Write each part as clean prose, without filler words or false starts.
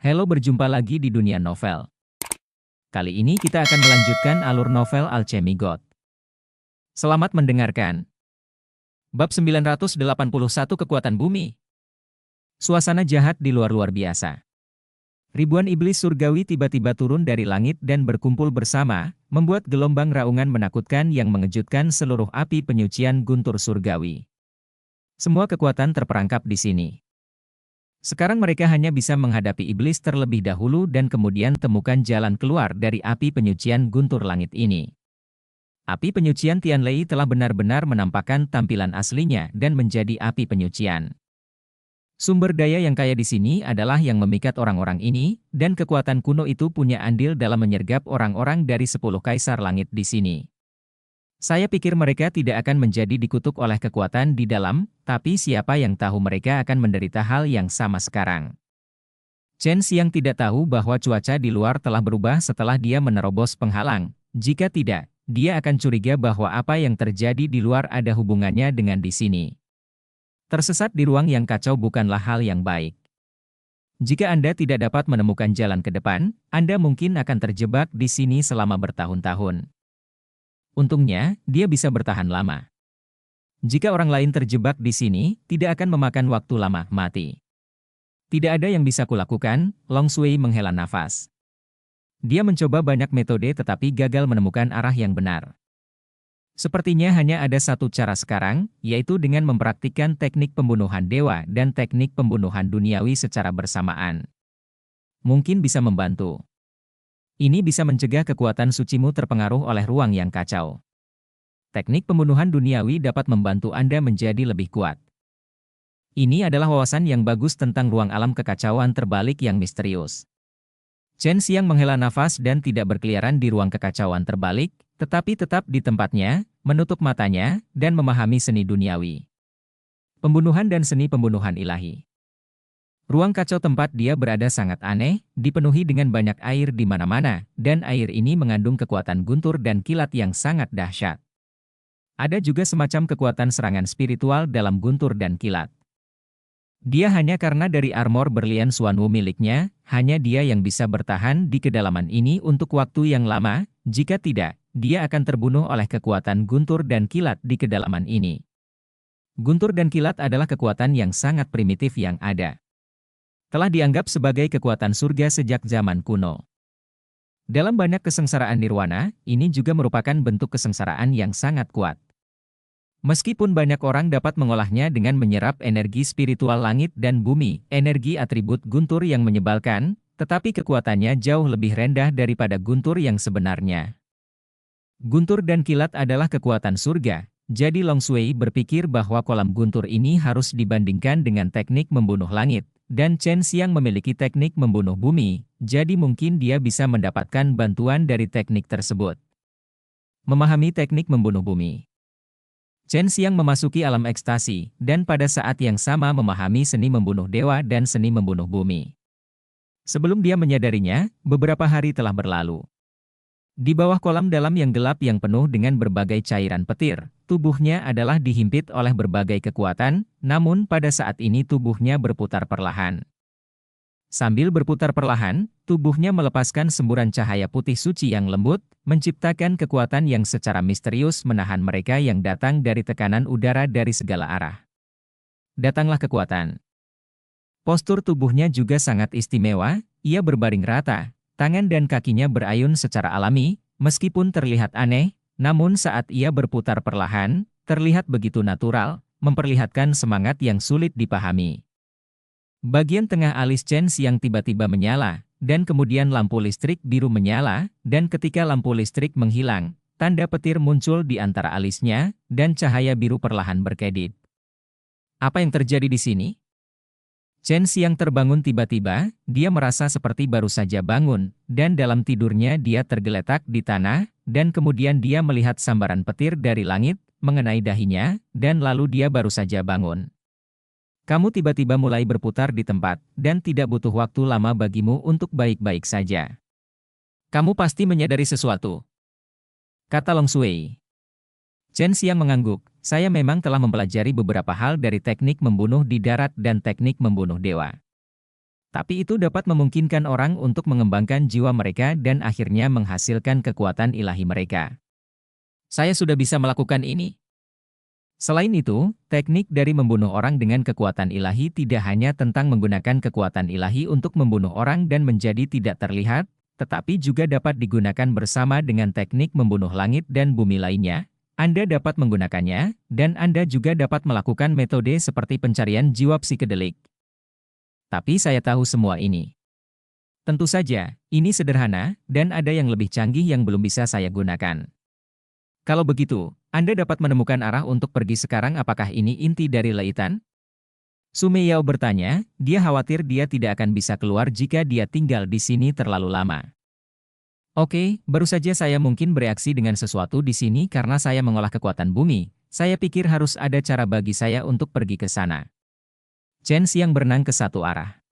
Halo, berjumpa lagi di dunia novel. Kali ini kita akan melanjutkan alur novel Alchemy God. Selamat mendengarkan. Bab 981 Kekuatan Bumi. Suasana jahat di luar biasa. Ribuan iblis surgawi tiba-tiba turun dari langit dan berkumpul bersama, membuat gelombang raungan menakutkan yang mengejutkan seluruh api penyucian guntur surgawi. Semua kekuatan terperangkap di sini. Sekarang mereka hanya bisa menghadapi iblis terlebih dahulu dan kemudian temukan jalan keluar dari api penyucian guntur langit ini. Api penyucian Tianlei telah benar-benar menampakkan tampilan aslinya dan menjadi api penyucian. Sumber daya yang kaya di sini adalah yang memikat orang-orang ini, dan kekuatan kuno itu punya andil dalam menyergap orang-orang dari 10 kaisar langit di sini. Saya pikir mereka tidak akan menjadi dikutuk oleh kekuatan di dalam, tapi siapa yang tahu mereka akan menderita hal yang sama sekarang. Chen Xiang tidak tahu bahwa cuaca di luar telah berubah setelah dia menerobos penghalang. Jika tidak, dia akan curiga bahwa apa yang terjadi di luar ada hubungannya dengan di sini. Tersesat di ruang yang kacau bukanlah hal yang baik. Jika Anda tidak dapat menemukan jalan ke depan, Anda mungkin akan terjebak di sini selama bertahun-tahun. Untungnya, dia bisa bertahan lama. Jika orang lain terjebak di sini, tidak akan memakan waktu lama mati. Tidak ada yang bisa kulakukan, Long Shui menghela nafas. Dia mencoba banyak metode tetapi gagal menemukan arah yang benar. Sepertinya hanya ada satu cara sekarang, yaitu dengan mempraktikkan teknik pembunuhan dewa dan teknik pembunuhan duniawi secara bersamaan. Mungkin bisa membantu. Ini bisa mencegah kekuatan sucimu terpengaruh oleh ruang yang kacau. Teknik pembunuhan duniawi dapat membantu Anda menjadi lebih kuat. Ini adalah wawasan yang bagus tentang ruang alam kekacauan terbalik yang misterius. Chen Xiang menghela nafas dan tidak berkeliaran di ruang kekacauan terbalik, tetapi tetap di tempatnya, menutup matanya, dan memahami seni duniawi. Pembunuhan dan seni pembunuhan ilahi. Ruang kacau tempat dia berada sangat aneh, dipenuhi dengan banyak air di mana-mana, dan air ini mengandung kekuatan guntur dan kilat yang sangat dahsyat. Ada juga semacam kekuatan serangan spiritual dalam guntur dan kilat. Dia hanya karena dari armor berlian Xuanwu miliknya, hanya dia yang bisa bertahan di kedalaman ini untuk waktu yang lama, jika tidak, dia akan terbunuh oleh kekuatan guntur dan kilat di kedalaman ini. Guntur dan kilat adalah kekuatan yang sangat primitif yang ada. Telah dianggap sebagai kekuatan surga sejak zaman kuno. Dalam banyak kesengsaraan nirwana, ini juga merupakan bentuk kesengsaraan yang sangat kuat. Meskipun banyak orang dapat mengolahnya dengan menyerap energi spiritual langit dan bumi, energi atribut guntur yang menyebalkan, tetapi kekuatannya jauh lebih rendah daripada guntur yang sebenarnya. Guntur dan kilat adalah kekuatan surga, jadi Long Shui berpikir bahwa kolam guntur ini harus dibandingkan dengan teknik membunuh langit. Dan Chen Xiang memiliki teknik membunuh bumi, jadi mungkin dia bisa mendapatkan bantuan dari teknik tersebut. Memahami teknik membunuh bumi. Chen Xiang memasuki alam ekstasi, dan pada saat yang sama memahami seni membunuh dewa dan seni membunuh bumi. Sebelum dia menyadarinya, beberapa hari telah berlalu. Di bawah kolam dalam yang gelap yang penuh dengan berbagai cairan petir, tubuhnya adalah dihimpit oleh berbagai kekuatan, namun pada saat ini tubuhnya berputar perlahan. Sambil berputar perlahan, tubuhnya melepaskan semburan cahaya putih suci yang lembut, menciptakan kekuatan yang secara misterius menahan mereka yang datang dari tekanan udara dari segala arah. Datanglah kekuatan. Postur tubuhnya juga sangat istimewa, ia berbaring rata. Tangan dan kakinya berayun secara alami, meskipun terlihat aneh, namun saat ia berputar perlahan, terlihat begitu natural, memperlihatkan semangat yang sulit dipahami. Bagian tengah alis Chen Xiang tiba-tiba menyala, dan kemudian lampu listrik biru menyala, dan ketika lampu listrik menghilang, tanda petir muncul di antara alisnya, dan cahaya biru perlahan berkedip. Apa yang terjadi di sini? Chen Xiang terbangun tiba-tiba, dia merasa seperti baru saja bangun, dan dalam tidurnya dia tergeletak di tanah, dan kemudian dia melihat sambaran petir dari langit, mengenai dahinya, dan lalu dia baru saja bangun. Kamu tiba-tiba mulai berputar di tempat, dan tidak butuh waktu lama bagimu untuk baik-baik saja. Kamu pasti menyadari sesuatu, kata Long Shui. Chen Xiang mengangguk, saya memang telah mempelajari beberapa hal dari teknik membunuh di darat dan teknik membunuh dewa. Tapi itu dapat memungkinkan orang untuk mengembangkan jiwa mereka dan akhirnya menghasilkan kekuatan ilahi mereka. Saya sudah bisa melakukan ini. Selain itu, teknik dari membunuh orang dengan kekuatan ilahi tidak hanya tentang menggunakan kekuatan ilahi untuk membunuh orang dan menjadi tidak terlihat, tetapi juga dapat digunakan bersama dengan teknik membunuh langit dan bumi lainnya. Anda dapat menggunakannya, dan Anda juga dapat melakukan metode seperti pencarian jiwa psikedelik. Tapi saya tahu semua ini. Tentu saja, ini sederhana, dan ada yang lebih canggih yang belum bisa saya gunakan. Kalau begitu, Anda dapat menemukan arah untuk pergi sekarang. Apakah ini inti dari Leitan? Sume Yao bertanya, dia khawatir dia tidak akan bisa keluar jika dia tinggal di sini terlalu lama. Oke, baru saja saya mungkin bereaksi dengan sesuatu di sini karena saya mengolah kekuatan bumi. Saya pikir harus ada cara bagi saya untuk pergi ke sana. Chen Xiang berenang ke satu arah.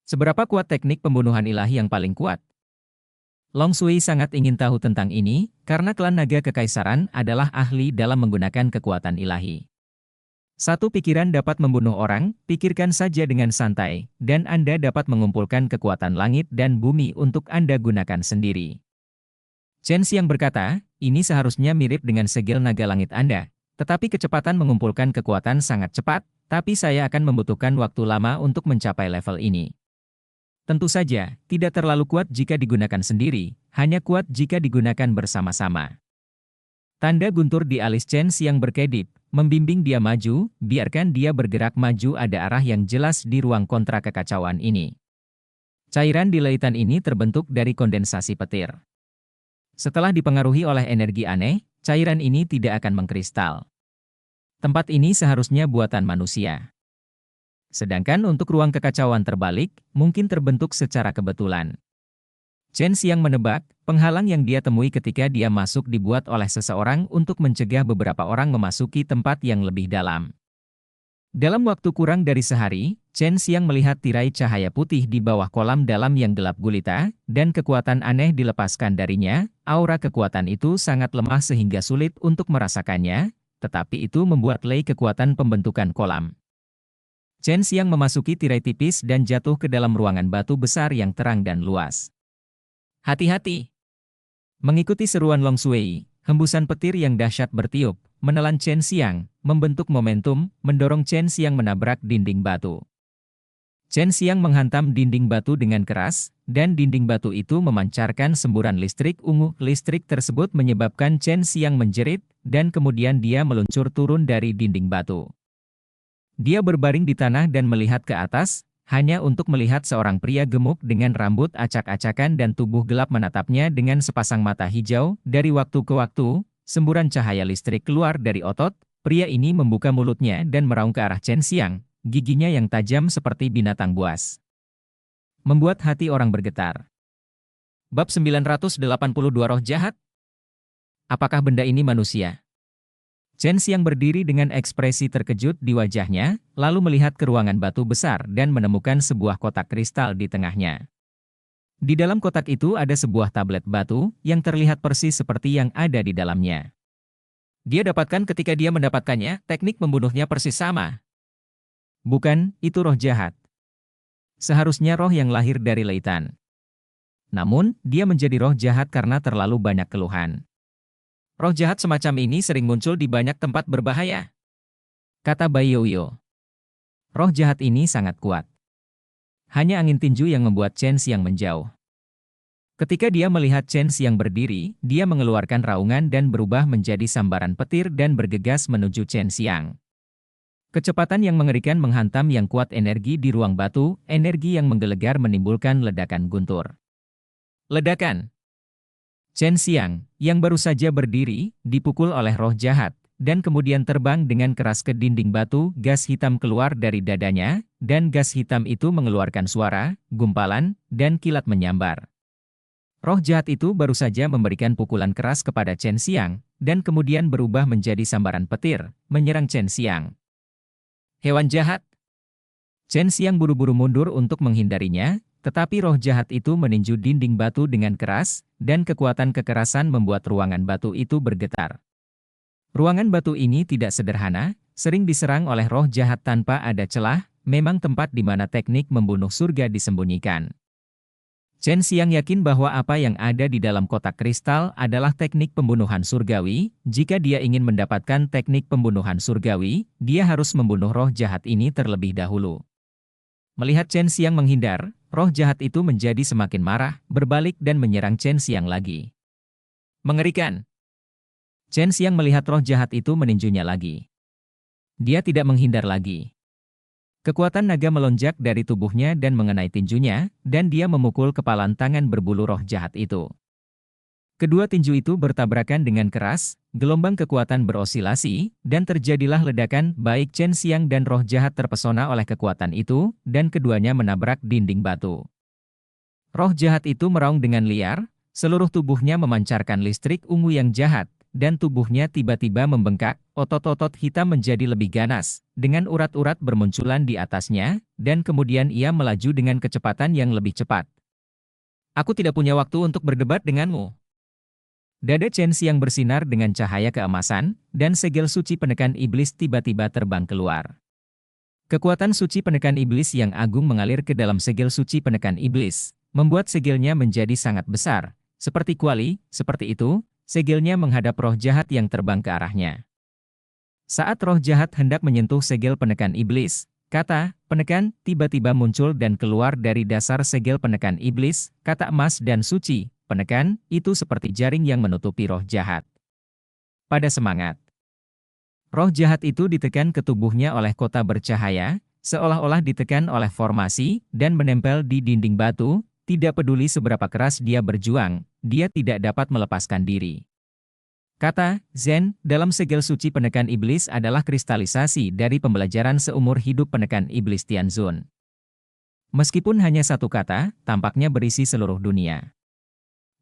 Seberapa kuat teknik pembunuhan ilahi yang paling kuat? Long Sui sangat ingin tahu tentang ini, karena klan naga kekaisaran adalah ahli dalam menggunakan kekuatan ilahi. Satu pikiran dapat membunuh orang, pikirkan saja dengan santai, dan Anda dapat mengumpulkan kekuatan langit dan bumi untuk Anda gunakan sendiri. Chen Xiang berkata, ini seharusnya mirip dengan segel naga langit Anda, tetapi kecepatan mengumpulkan kekuatan sangat cepat, tapi saya akan membutuhkan waktu lama untuk mencapai level ini. Tentu saja, tidak terlalu kuat jika digunakan sendiri, hanya kuat jika digunakan bersama-sama. Tanda guntur di alis Chen Xiang berkedip, membimbing dia maju, biarkan dia bergerak maju ada arah yang jelas di ruang kontra kekacauan ini. Cairan di Leitan ini terbentuk dari kondensasi petir. Setelah dipengaruhi oleh energi aneh, cairan ini tidak akan mengkristal. Tempat ini seharusnya buatan manusia. Sedangkan untuk ruang kekacauan terbalik, mungkin terbentuk secara kebetulan. Chen Xiang menebak, penghalang yang dia temui ketika dia masuk dibuat oleh seseorang untuk mencegah beberapa orang memasuki tempat yang lebih dalam. Dalam waktu kurang dari sehari, Chen Xiang melihat tirai cahaya putih di bawah kolam dalam yang gelap gulita, dan kekuatan aneh dilepaskan darinya. Aura kekuatan itu sangat lemah sehingga sulit untuk merasakannya, tetapi itu membuat lei kekuatan pembentukan kolam. Chen Xiang memasuki tirai tipis dan jatuh ke dalam ruangan batu besar yang terang dan luas. Hati-hati! Mengikuti seruan Long Sui, hembusan petir yang dahsyat bertiup, menelan Chen Xiang, membentuk momentum, mendorong Chen Xiang menabrak dinding batu. Chen Xiang menghantam dinding batu dengan keras, dan dinding batu itu memancarkan semburan listrik ungu. Listrik tersebut menyebabkan Chen Xiang menjerit, dan kemudian dia meluncur turun dari dinding batu. Dia berbaring di tanah dan melihat ke atas, hanya untuk melihat seorang pria gemuk dengan rambut acak-acakan dan tubuh gelap menatapnya dengan sepasang mata hijau. Dari waktu ke waktu, semburan cahaya listrik keluar dari otot. Pria ini membuka mulutnya dan meraung ke arah Chen Xiang, giginya yang tajam seperti binatang buas. Membuat hati orang bergetar. Bab 982 Roh Jahat. Apakah benda ini manusia? Chen Xiang berdiri dengan ekspresi terkejut di wajahnya, lalu melihat ke ruangan batu besar dan menemukan sebuah kotak kristal di tengahnya. Di dalam kotak itu ada sebuah tablet batu, yang terlihat persis seperti yang ada di dalamnya. Dia dapatkan ketika dia mendapatkannya, teknik membunuhnya persis sama. Bukan, itu roh jahat. Seharusnya roh yang lahir dari Leitan. Namun, dia menjadi roh jahat karena terlalu banyak keluhan. Roh jahat semacam ini sering muncul di banyak tempat berbahaya, kata Bai Youyo. Roh jahat ini sangat kuat. Hanya angin tinju yang membuat Chen Xiang menjauh. Ketika dia melihat Chen Xiang berdiri, dia mengeluarkan raungan dan berubah menjadi sambaran petir dan bergegas menuju Chen Xiang. Kecepatan yang mengerikan menghantam yang kuat energi di ruang batu, energi yang menggelegar menimbulkan ledakan guntur. Ledakan! Chen Xiang, yang baru saja berdiri, dipukul oleh roh jahat, dan kemudian terbang dengan keras ke dinding batu. Gas hitam keluar dari dadanya, dan gas hitam itu mengeluarkan suara, gumpalan, dan kilat menyambar. Roh jahat itu baru saja memberikan pukulan keras kepada Chen Xiang, dan kemudian berubah menjadi sambaran petir, menyerang Chen Xiang. Hewan jahat! Chen Xiang buru-buru mundur untuk menghindarinya, tetapi roh jahat itu meninju dinding batu dengan keras, dan kekuatan kekerasan membuat ruangan batu itu bergetar. Ruangan batu ini tidak sederhana, sering diserang oleh roh jahat tanpa ada celah, memang tempat di mana teknik membunuh surga disembunyikan. Chen Xiang yakin bahwa apa yang ada di dalam kotak kristal adalah teknik pembunuhan surgawi. Jika dia ingin mendapatkan teknik pembunuhan surgawi, dia harus membunuh roh jahat ini terlebih dahulu. Melihat Chen Xiang menghindar, roh jahat itu menjadi semakin marah, berbalik dan menyerang Chen Xiang lagi. Mengerikan! Chen Xiang melihat roh jahat itu meninjunya lagi. Dia tidak menghindar lagi. Kekuatan naga melonjak dari tubuhnya dan mengenai tinjunya, dan dia memukul kepalan tangan berbulu roh jahat itu. Kedua tinju itu bertabrakan dengan keras, gelombang kekuatan berosilasi, dan terjadilah ledakan. Baik Chen Xiang dan roh jahat terpesona oleh kekuatan itu, dan keduanya menabrak dinding batu. Roh jahat itu meraung dengan liar, seluruh tubuhnya memancarkan listrik ungu yang jahat, dan tubuhnya tiba-tiba membengkak, otot-otot hitam menjadi lebih ganas, dengan urat-urat bermunculan di atasnya, dan kemudian ia melaju dengan kecepatan yang lebih cepat. Aku tidak punya waktu untuk berdebat denganmu. Dada Chen Xiang bersinar dengan cahaya keemasan, dan segel suci penekan iblis tiba-tiba terbang keluar. Kekuatan suci penekan iblis yang agung mengalir ke dalam segel suci penekan iblis, membuat segelnya menjadi sangat besar, seperti kuali, seperti itu. Segelnya menghadap roh jahat yang terbang ke arahnya. Saat roh jahat hendak menyentuh segel penekan iblis, kata penekan tiba-tiba muncul dan keluar dari dasar segel penekan iblis, kata emas dan suci, penekan, itu seperti jaring yang menutupi roh jahat. Pada semangat, roh jahat itu ditekan ke tubuhnya oleh kota bercahaya, seolah-olah ditekan oleh formasi, dan menempel di dinding batu. Tidak peduli seberapa keras dia berjuang, dia tidak dapat melepaskan diri. Kata Zen dalam segel suci penekan iblis adalah kristalisasi dari pembelajaran seumur hidup penekan iblis Tianzun. Meskipun hanya satu kata, tampaknya berisi seluruh dunia.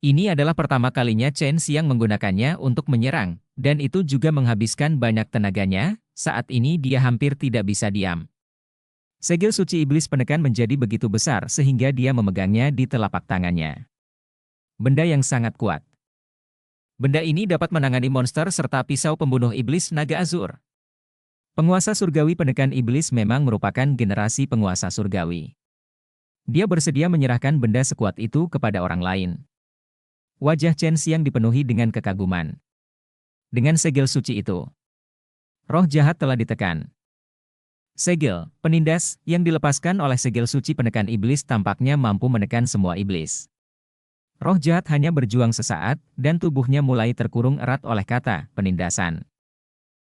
Ini adalah pertama kalinya Chen Xiang menggunakannya untuk menyerang, dan itu juga menghabiskan banyak tenaganya. Saat ini dia hampir tidak bisa diam. Segel suci iblis penekan menjadi begitu besar sehingga dia memegangnya di telapak tangannya. Benda yang sangat kuat. Benda ini dapat menangani monster serta pisau pembunuh iblis naga azur. Penguasa surgawi penekan iblis memang merupakan generasi penguasa surgawi. Dia bersedia menyerahkan benda sekuat itu kepada orang lain. Wajah Chen Xiang dipenuhi dengan kekaguman. Dengan segel suci itu, roh jahat telah ditekan. Segel, penindas, yang dilepaskan oleh segel suci penekan iblis tampaknya mampu menekan semua iblis. Roh jahat hanya berjuang sesaat, dan tubuhnya mulai terkurung erat oleh kata penindasan.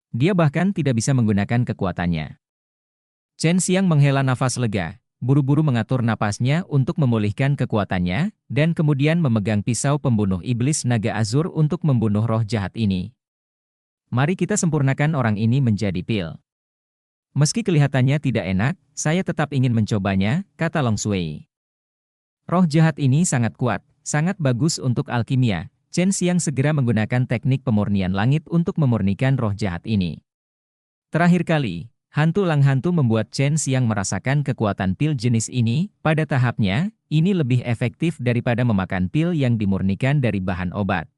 Dia bahkan tidak bisa menggunakan kekuatannya. Chen Xiang menghela nafas lega, buru-buru mengatur napasnya untuk memulihkan kekuatannya, dan kemudian memegang pisau pembunuh iblis naga azur untuk membunuh roh jahat ini. Mari kita sempurnakan orang ini menjadi pil. Meski kelihatannya tidak enak, saya tetap ingin mencobanya, kata Long Shui. Roh jahat ini sangat kuat, sangat bagus untuk alkimia. Chen Xiang segera menggunakan teknik pemurnian langit untuk memurnikan roh jahat ini. Terakhir kali, hantu lang hantu membuat Chen Xiang merasakan kekuatan pil jenis ini. Pada tahapnya, ini lebih efektif daripada memakan pil yang dimurnikan dari bahan obat.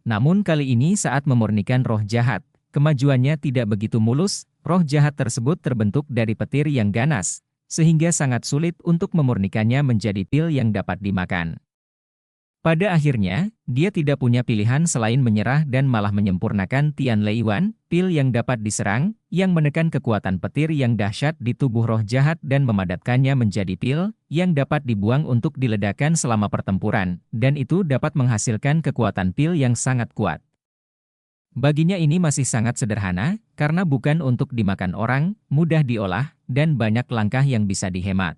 Namun kali ini saat memurnikan roh jahat, kemajuannya tidak begitu mulus. Roh jahat tersebut terbentuk dari petir yang ganas, sehingga sangat sulit untuk memurnikannya menjadi pil yang dapat dimakan. Pada akhirnya, dia tidak punya pilihan selain menyerah dan malah menyempurnakan Tian Leiwan, pil yang dapat diserang, yang menekan kekuatan petir yang dahsyat di tubuh roh jahat dan memadatkannya menjadi pil, yang dapat dibuang untuk diledakkan selama pertempuran, dan itu dapat menghasilkan kekuatan pil yang sangat kuat. Baginya ini masih sangat sederhana, karena bukan untuk dimakan orang, mudah diolah, dan banyak langkah yang bisa dihemat.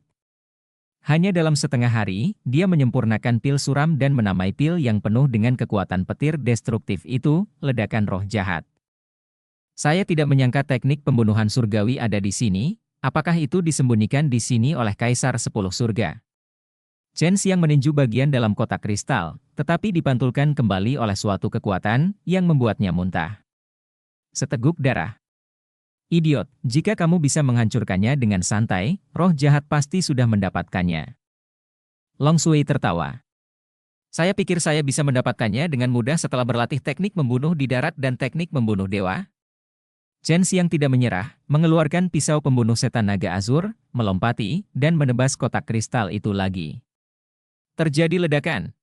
Hanya dalam setengah hari, dia menyempurnakan pil suram dan menamai pil yang penuh dengan kekuatan petir destruktif itu, ledakan roh jahat. Saya tidak menyangka teknik pembunuhan surgawi ada di sini. Apakah itu disembunyikan di sini oleh Kaisar 10 Surga? Chen Xiang meninju bagian dalam kotak kristal, tetapi dipantulkan kembali oleh suatu kekuatan yang membuatnya muntah. Seteguk darah. Idiot, jika kamu bisa menghancurkannya dengan santai, roh jahat pasti sudah mendapatkannya. Long Shui tertawa. Saya pikir saya bisa mendapatkannya dengan mudah setelah berlatih teknik membunuh di darat dan teknik membunuh dewa. Chen Xiang tidak menyerah, mengeluarkan pisau pembunuh setan naga azur, melompati, dan menebas kotak kristal itu lagi. Terjadi ledakan.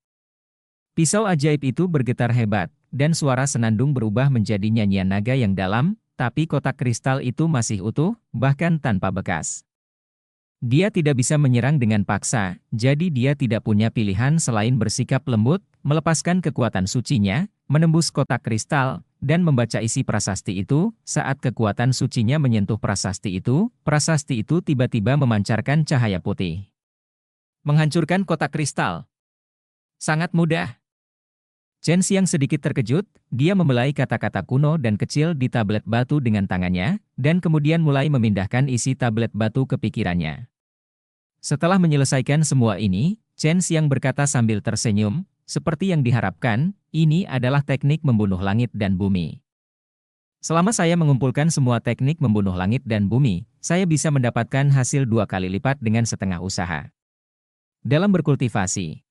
Pisau ajaib itu bergetar hebat, dan suara senandung berubah menjadi nyanyian naga yang dalam, tapi kotak kristal itu masih utuh, bahkan tanpa bekas. Dia tidak bisa menyerang dengan paksa, jadi dia tidak punya pilihan selain bersikap lembut, melepaskan kekuatan sucinya, menembus kotak kristal, dan membaca isi prasasti itu. Saat kekuatan sucinya menyentuh prasasti itu tiba-tiba memancarkan cahaya putih. Menghancurkan kotak kristal. Sangat mudah. Chen Xiang sedikit terkejut, dia membelai kata-kata kuno dan kecil di tablet batu dengan tangannya, dan kemudian mulai memindahkan isi tablet batu ke pikirannya. Setelah menyelesaikan semua ini, Chen Xiang berkata sambil tersenyum, seperti yang diharapkan, ini adalah teknik membunuh langit dan bumi. Selama saya mengumpulkan semua teknik membunuh langit dan bumi, saya bisa mendapatkan hasil 2 kali lipat dengan setengah usaha. Dalam berkultivasi,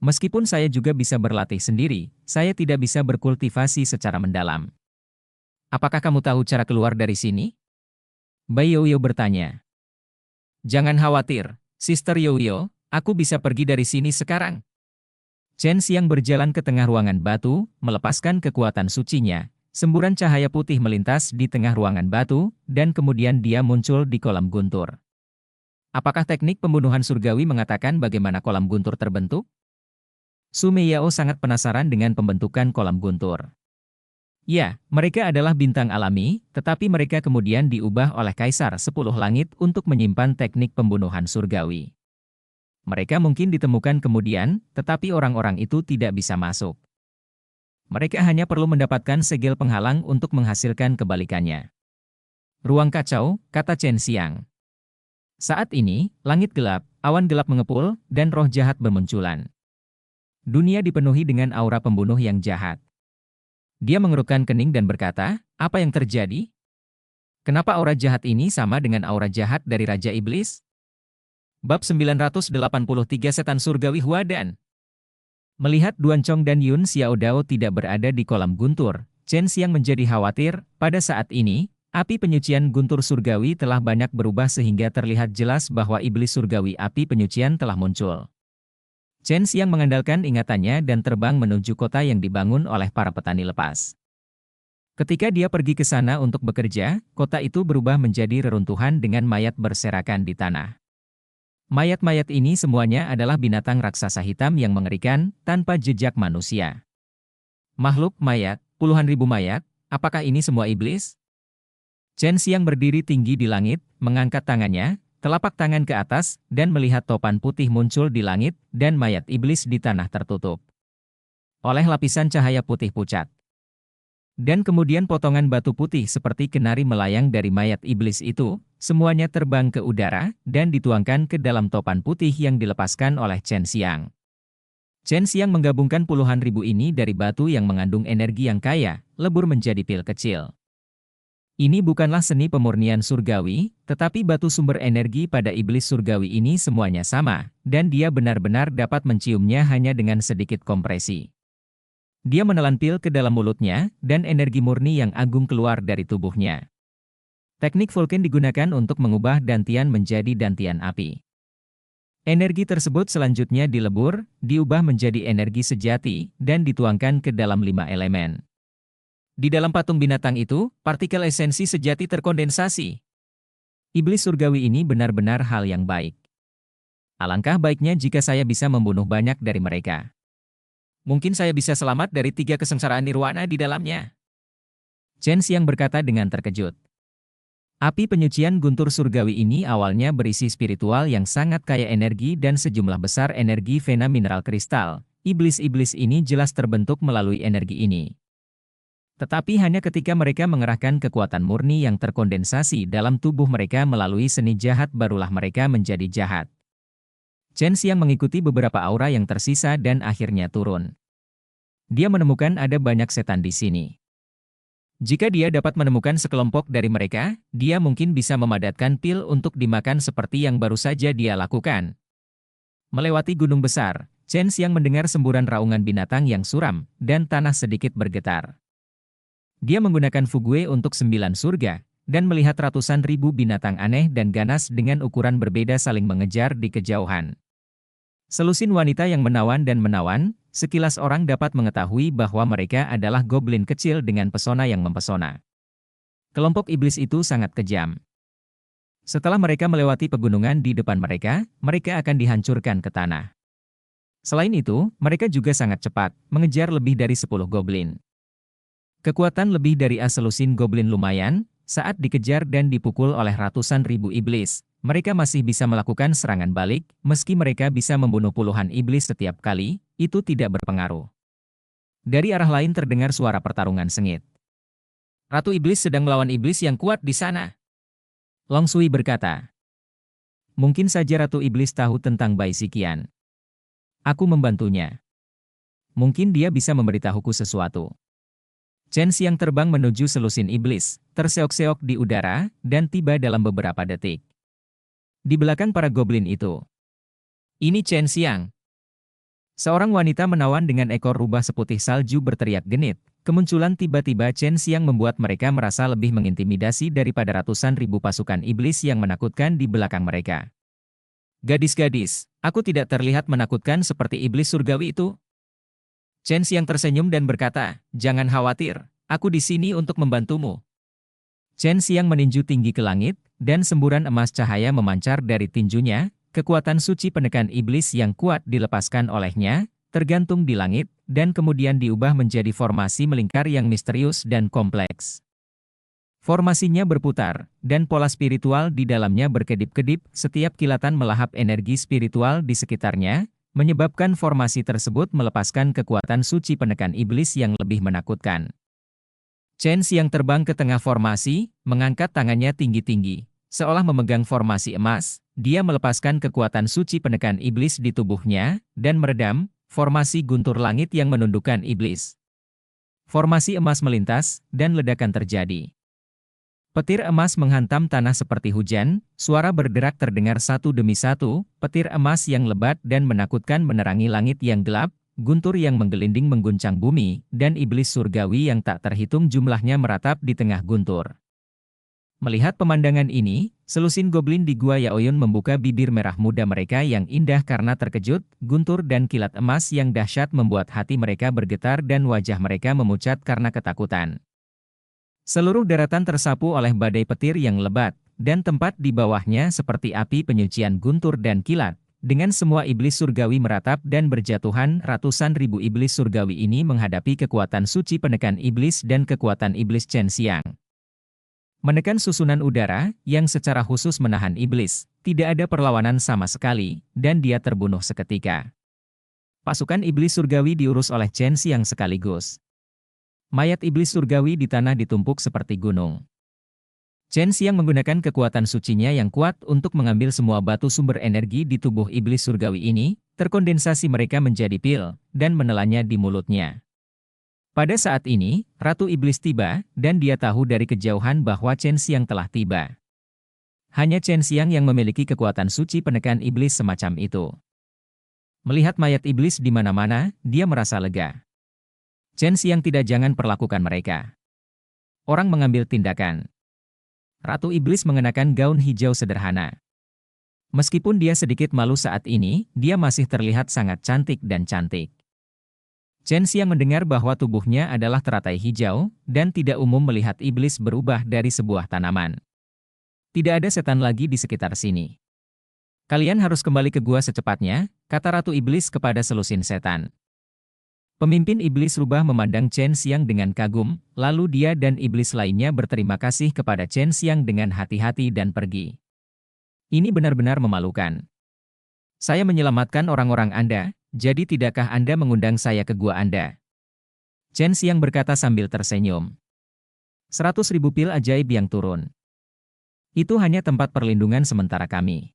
meskipun saya juga bisa berlatih sendiri, saya tidak bisa berkultivasi secara mendalam. Apakah kamu tahu cara keluar dari sini? Bai Yoyo bertanya. Jangan khawatir, Sister Yoyo, aku bisa pergi dari sini sekarang. Chen Xiang berjalan ke tengah ruangan batu, melepaskan kekuatan sucinya. Semburan cahaya putih melintas di tengah ruangan batu, dan kemudian dia muncul di kolam guntur. Apakah teknik pembunuhan surgawi mengatakan bagaimana kolam guntur terbentuk? Su Meiyao sangat penasaran dengan pembentukan kolam guntur. Ya, mereka adalah bintang alami, tetapi mereka kemudian diubah oleh Kaisar 10 Langit untuk menyimpan teknik pembunuhan surgawi. Mereka mungkin ditemukan kemudian, tetapi orang-orang itu tidak bisa masuk. Mereka hanya perlu mendapatkan segel penghalang untuk menghasilkan kebalikannya. Ruang kacau, kata Chen Xiang. Saat ini, langit gelap, awan gelap mengepul, dan roh jahat bermunculan. Dunia dipenuhi dengan aura pembunuh yang jahat. Dia mengerutkan kening dan berkata, apa yang terjadi? Kenapa aura jahat ini sama dengan aura jahat dari Raja Iblis? Bab 983 Setan Surgawi Huadan. Melihat Duan Chong dan Yun Xiao Dao tidak berada di kolam guntur, Chen Xiang menjadi khawatir. Pada saat ini, api penyucian guntur surgawi telah banyak berubah sehingga terlihat jelas bahwa iblis surgawi api penyucian telah muncul. Chen Xiang mengandalkan ingatannya dan terbang menuju kota yang dibangun oleh para petani lepas. Ketika dia pergi ke sana untuk bekerja, kota itu berubah menjadi reruntuhan dengan mayat berserakan di tanah. Mayat-mayat ini semuanya adalah binatang raksasa hitam yang mengerikan, tanpa jejak manusia. Makhluk mayat, puluhan ribu mayat, apakah ini semua iblis? Chen Xiang berdiri tinggi di langit, mengangkat tangannya, telapak tangan ke atas, dan melihat topan putih muncul di langit, dan mayat iblis di tanah tertutup oleh lapisan cahaya putih pucat. Dan kemudian potongan batu putih seperti kenari melayang dari mayat iblis itu, semuanya terbang ke udara, dan dituangkan ke dalam topan putih yang dilepaskan oleh Chen Xiang. Chen Xiang menggabungkan puluhan ribu ini dari batu yang mengandung energi yang kaya, lebur menjadi pil kecil. Ini bukanlah seni pemurnian surgawi, tetapi batu sumber energi pada iblis surgawi ini semuanya sama, dan dia benar-benar dapat menciumnya hanya dengan sedikit kompresi. Dia menelan pil ke dalam mulutnya, dan energi murni yang agung keluar dari tubuhnya. Teknik Vulcan digunakan untuk mengubah dantian menjadi dantian api. Energi tersebut selanjutnya dilebur, diubah menjadi energi sejati, dan dituangkan ke dalam 5 elemen. Di dalam patung binatang itu, partikel esensi sejati terkondensasi. Iblis surgawi ini benar-benar hal yang baik. Alangkah baiknya jika saya bisa membunuh banyak dari mereka. Mungkin saya bisa selamat dari 3 kesengsaraan nirwana di dalamnya. Chen Xiang berkata dengan terkejut. Api penyucian guntur surgawi ini awalnya berisi spiritual yang sangat kaya energi dan sejumlah besar energi vena mineral kristal. Iblis-iblis ini jelas terbentuk melalui energi ini. Tetapi hanya ketika mereka mengerahkan kekuatan murni yang terkondensasi dalam tubuh mereka melalui seni jahat barulah mereka menjadi jahat. Chen Xiang mengikuti beberapa aura yang tersisa dan akhirnya turun. Dia menemukan ada banyak setan di sini. Jika dia dapat menemukan sekelompok dari mereka, dia mungkin bisa memadatkan pil untuk dimakan seperti yang baru saja dia lakukan. Melewati gunung besar, Chen Xiang mendengar semburan raungan binatang yang suram, dan tanah sedikit bergetar. Dia menggunakan Fugue untuk 9 surga, dan melihat ratusan ribu binatang aneh dan ganas dengan ukuran berbeda saling mengejar di kejauhan. Selusin wanita yang menawan dan menawan, sekilas orang dapat mengetahui bahwa mereka adalah goblin kecil dengan pesona yang mempesona. Kelompok iblis itu sangat kejam. Setelah mereka melewati pegunungan di depan mereka, mereka akan dihancurkan ke tanah. Selain itu, mereka juga sangat cepat, mengejar lebih dari 10 goblin. Kekuatan lebih dari selusin goblin lumayan, saat dikejar dan dipukul oleh ratusan ribu iblis, mereka masih bisa melakukan serangan balik, meski mereka bisa membunuh puluhan iblis setiap kali, itu tidak berpengaruh. Dari arah lain terdengar suara pertarungan sengit. Ratu Iblis sedang melawan iblis yang kuat di sana. Long Sui berkata. Mungkin saja Ratu Iblis tahu tentang Bai Siqian. Aku membantunya. Mungkin dia bisa memberitahuku sesuatu. Chen Xiang terbang menuju selusin iblis, terseok-seok di udara, dan tiba dalam beberapa detik. Di belakang para goblin itu. Ini Chen Xiang. Seorang wanita menawan dengan ekor rubah seputih salju berteriak genit. Kemunculan tiba-tiba Chen Xiang membuat mereka merasa lebih mengintimidasi daripada ratusan ribu pasukan iblis yang menakutkan di belakang mereka. Gadis-gadis, aku tidak terlihat menakutkan seperti iblis surgawi itu. Chen Xiang tersenyum dan berkata, jangan khawatir, aku di sini untuk membantumu. Chen Xiang meninju tinggi ke langit, dan semburan emas cahaya memancar dari tinjunya, kekuatan suci penekan iblis yang kuat dilepaskan olehnya, tergantung di langit, dan kemudian diubah menjadi formasi melingkar yang misterius dan kompleks. Formasinya berputar, dan pola spiritual di dalamnya berkedip-kedip, setiap kilatan melahap energi spiritual di sekitarnya, menyebabkan formasi tersebut melepaskan kekuatan suci penekan iblis yang lebih menakutkan. Chen Xiang terbang ke tengah formasi, mengangkat tangannya tinggi-tinggi. Seolah memegang formasi emas, dia melepaskan kekuatan suci penekan iblis di tubuhnya, dan meredam formasi guntur langit yang menundukkan iblis. Formasi emas melintas, dan ledakan terjadi. Petir emas menghantam tanah seperti hujan, suara berderak terdengar satu demi satu, petir emas yang lebat dan menakutkan menerangi langit yang gelap, guntur yang menggelinding mengguncang bumi, dan iblis surgawi yang tak terhitung jumlahnya meratap di tengah guntur. Melihat pemandangan ini, selusin goblin di Gua Yaoyun membuka bibir merah muda mereka yang indah karena terkejut, guntur dan kilat emas yang dahsyat membuat hati mereka bergetar dan wajah mereka memucat karena ketakutan. Seluruh daratan tersapu oleh badai petir yang lebat, dan tempat di bawahnya seperti api penyucian guntur dan kilat. Dengan semua iblis surgawi meratap dan berjatuhan, ratusan ribu iblis surgawi ini menghadapi kekuatan suci penekan iblis dan kekuatan iblis Chen Xiang. Menekan susunan udara, yang secara khusus menahan iblis, tidak ada perlawanan sama sekali, dan dia terbunuh seketika. Pasukan iblis surgawi diurus oleh Chen Xiang sekaligus. Mayat iblis surgawi di tanah ditumpuk seperti gunung. Chen Xiang menggunakan kekuatan sucinya yang kuat untuk mengambil semua batu sumber energi di tubuh iblis surgawi ini, terkondensasi mereka menjadi pil, dan menelannya di mulutnya. Pada saat ini, Ratu Iblis tiba, dan dia tahu dari kejauhan bahwa Chen Xiang telah tiba. Hanya Chen Xiang yang memiliki kekuatan suci penekan iblis semacam itu. Melihat mayat iblis di mana-mana, dia merasa lega. Chen Xiang tidak jangan perlakukan mereka. Orang mengambil tindakan. Ratu Iblis mengenakan gaun hijau sederhana. Meskipun dia sedikit malu saat ini, dia masih terlihat sangat cantik dan cantik. Chen Xiang mendengar bahwa tubuhnya adalah teratai hijau, dan tidak umum melihat iblis berubah dari sebuah tanaman. Tidak ada setan lagi di sekitar sini. Kalian harus kembali ke gua secepatnya, kata Ratu Iblis kepada selusin setan. Pemimpin iblis rubah memandang Chen Xiang dengan kagum, lalu dia dan iblis lainnya berterima kasih kepada Chen Xiang dengan hati-hati dan pergi. Ini benar-benar memalukan. Saya menyelamatkan orang-orang Anda, jadi tidakkah Anda mengundang saya ke gua Anda? Chen Xiang berkata sambil tersenyum. 100.000 pil ajaib yang turun. Itu hanya tempat perlindungan sementara kami.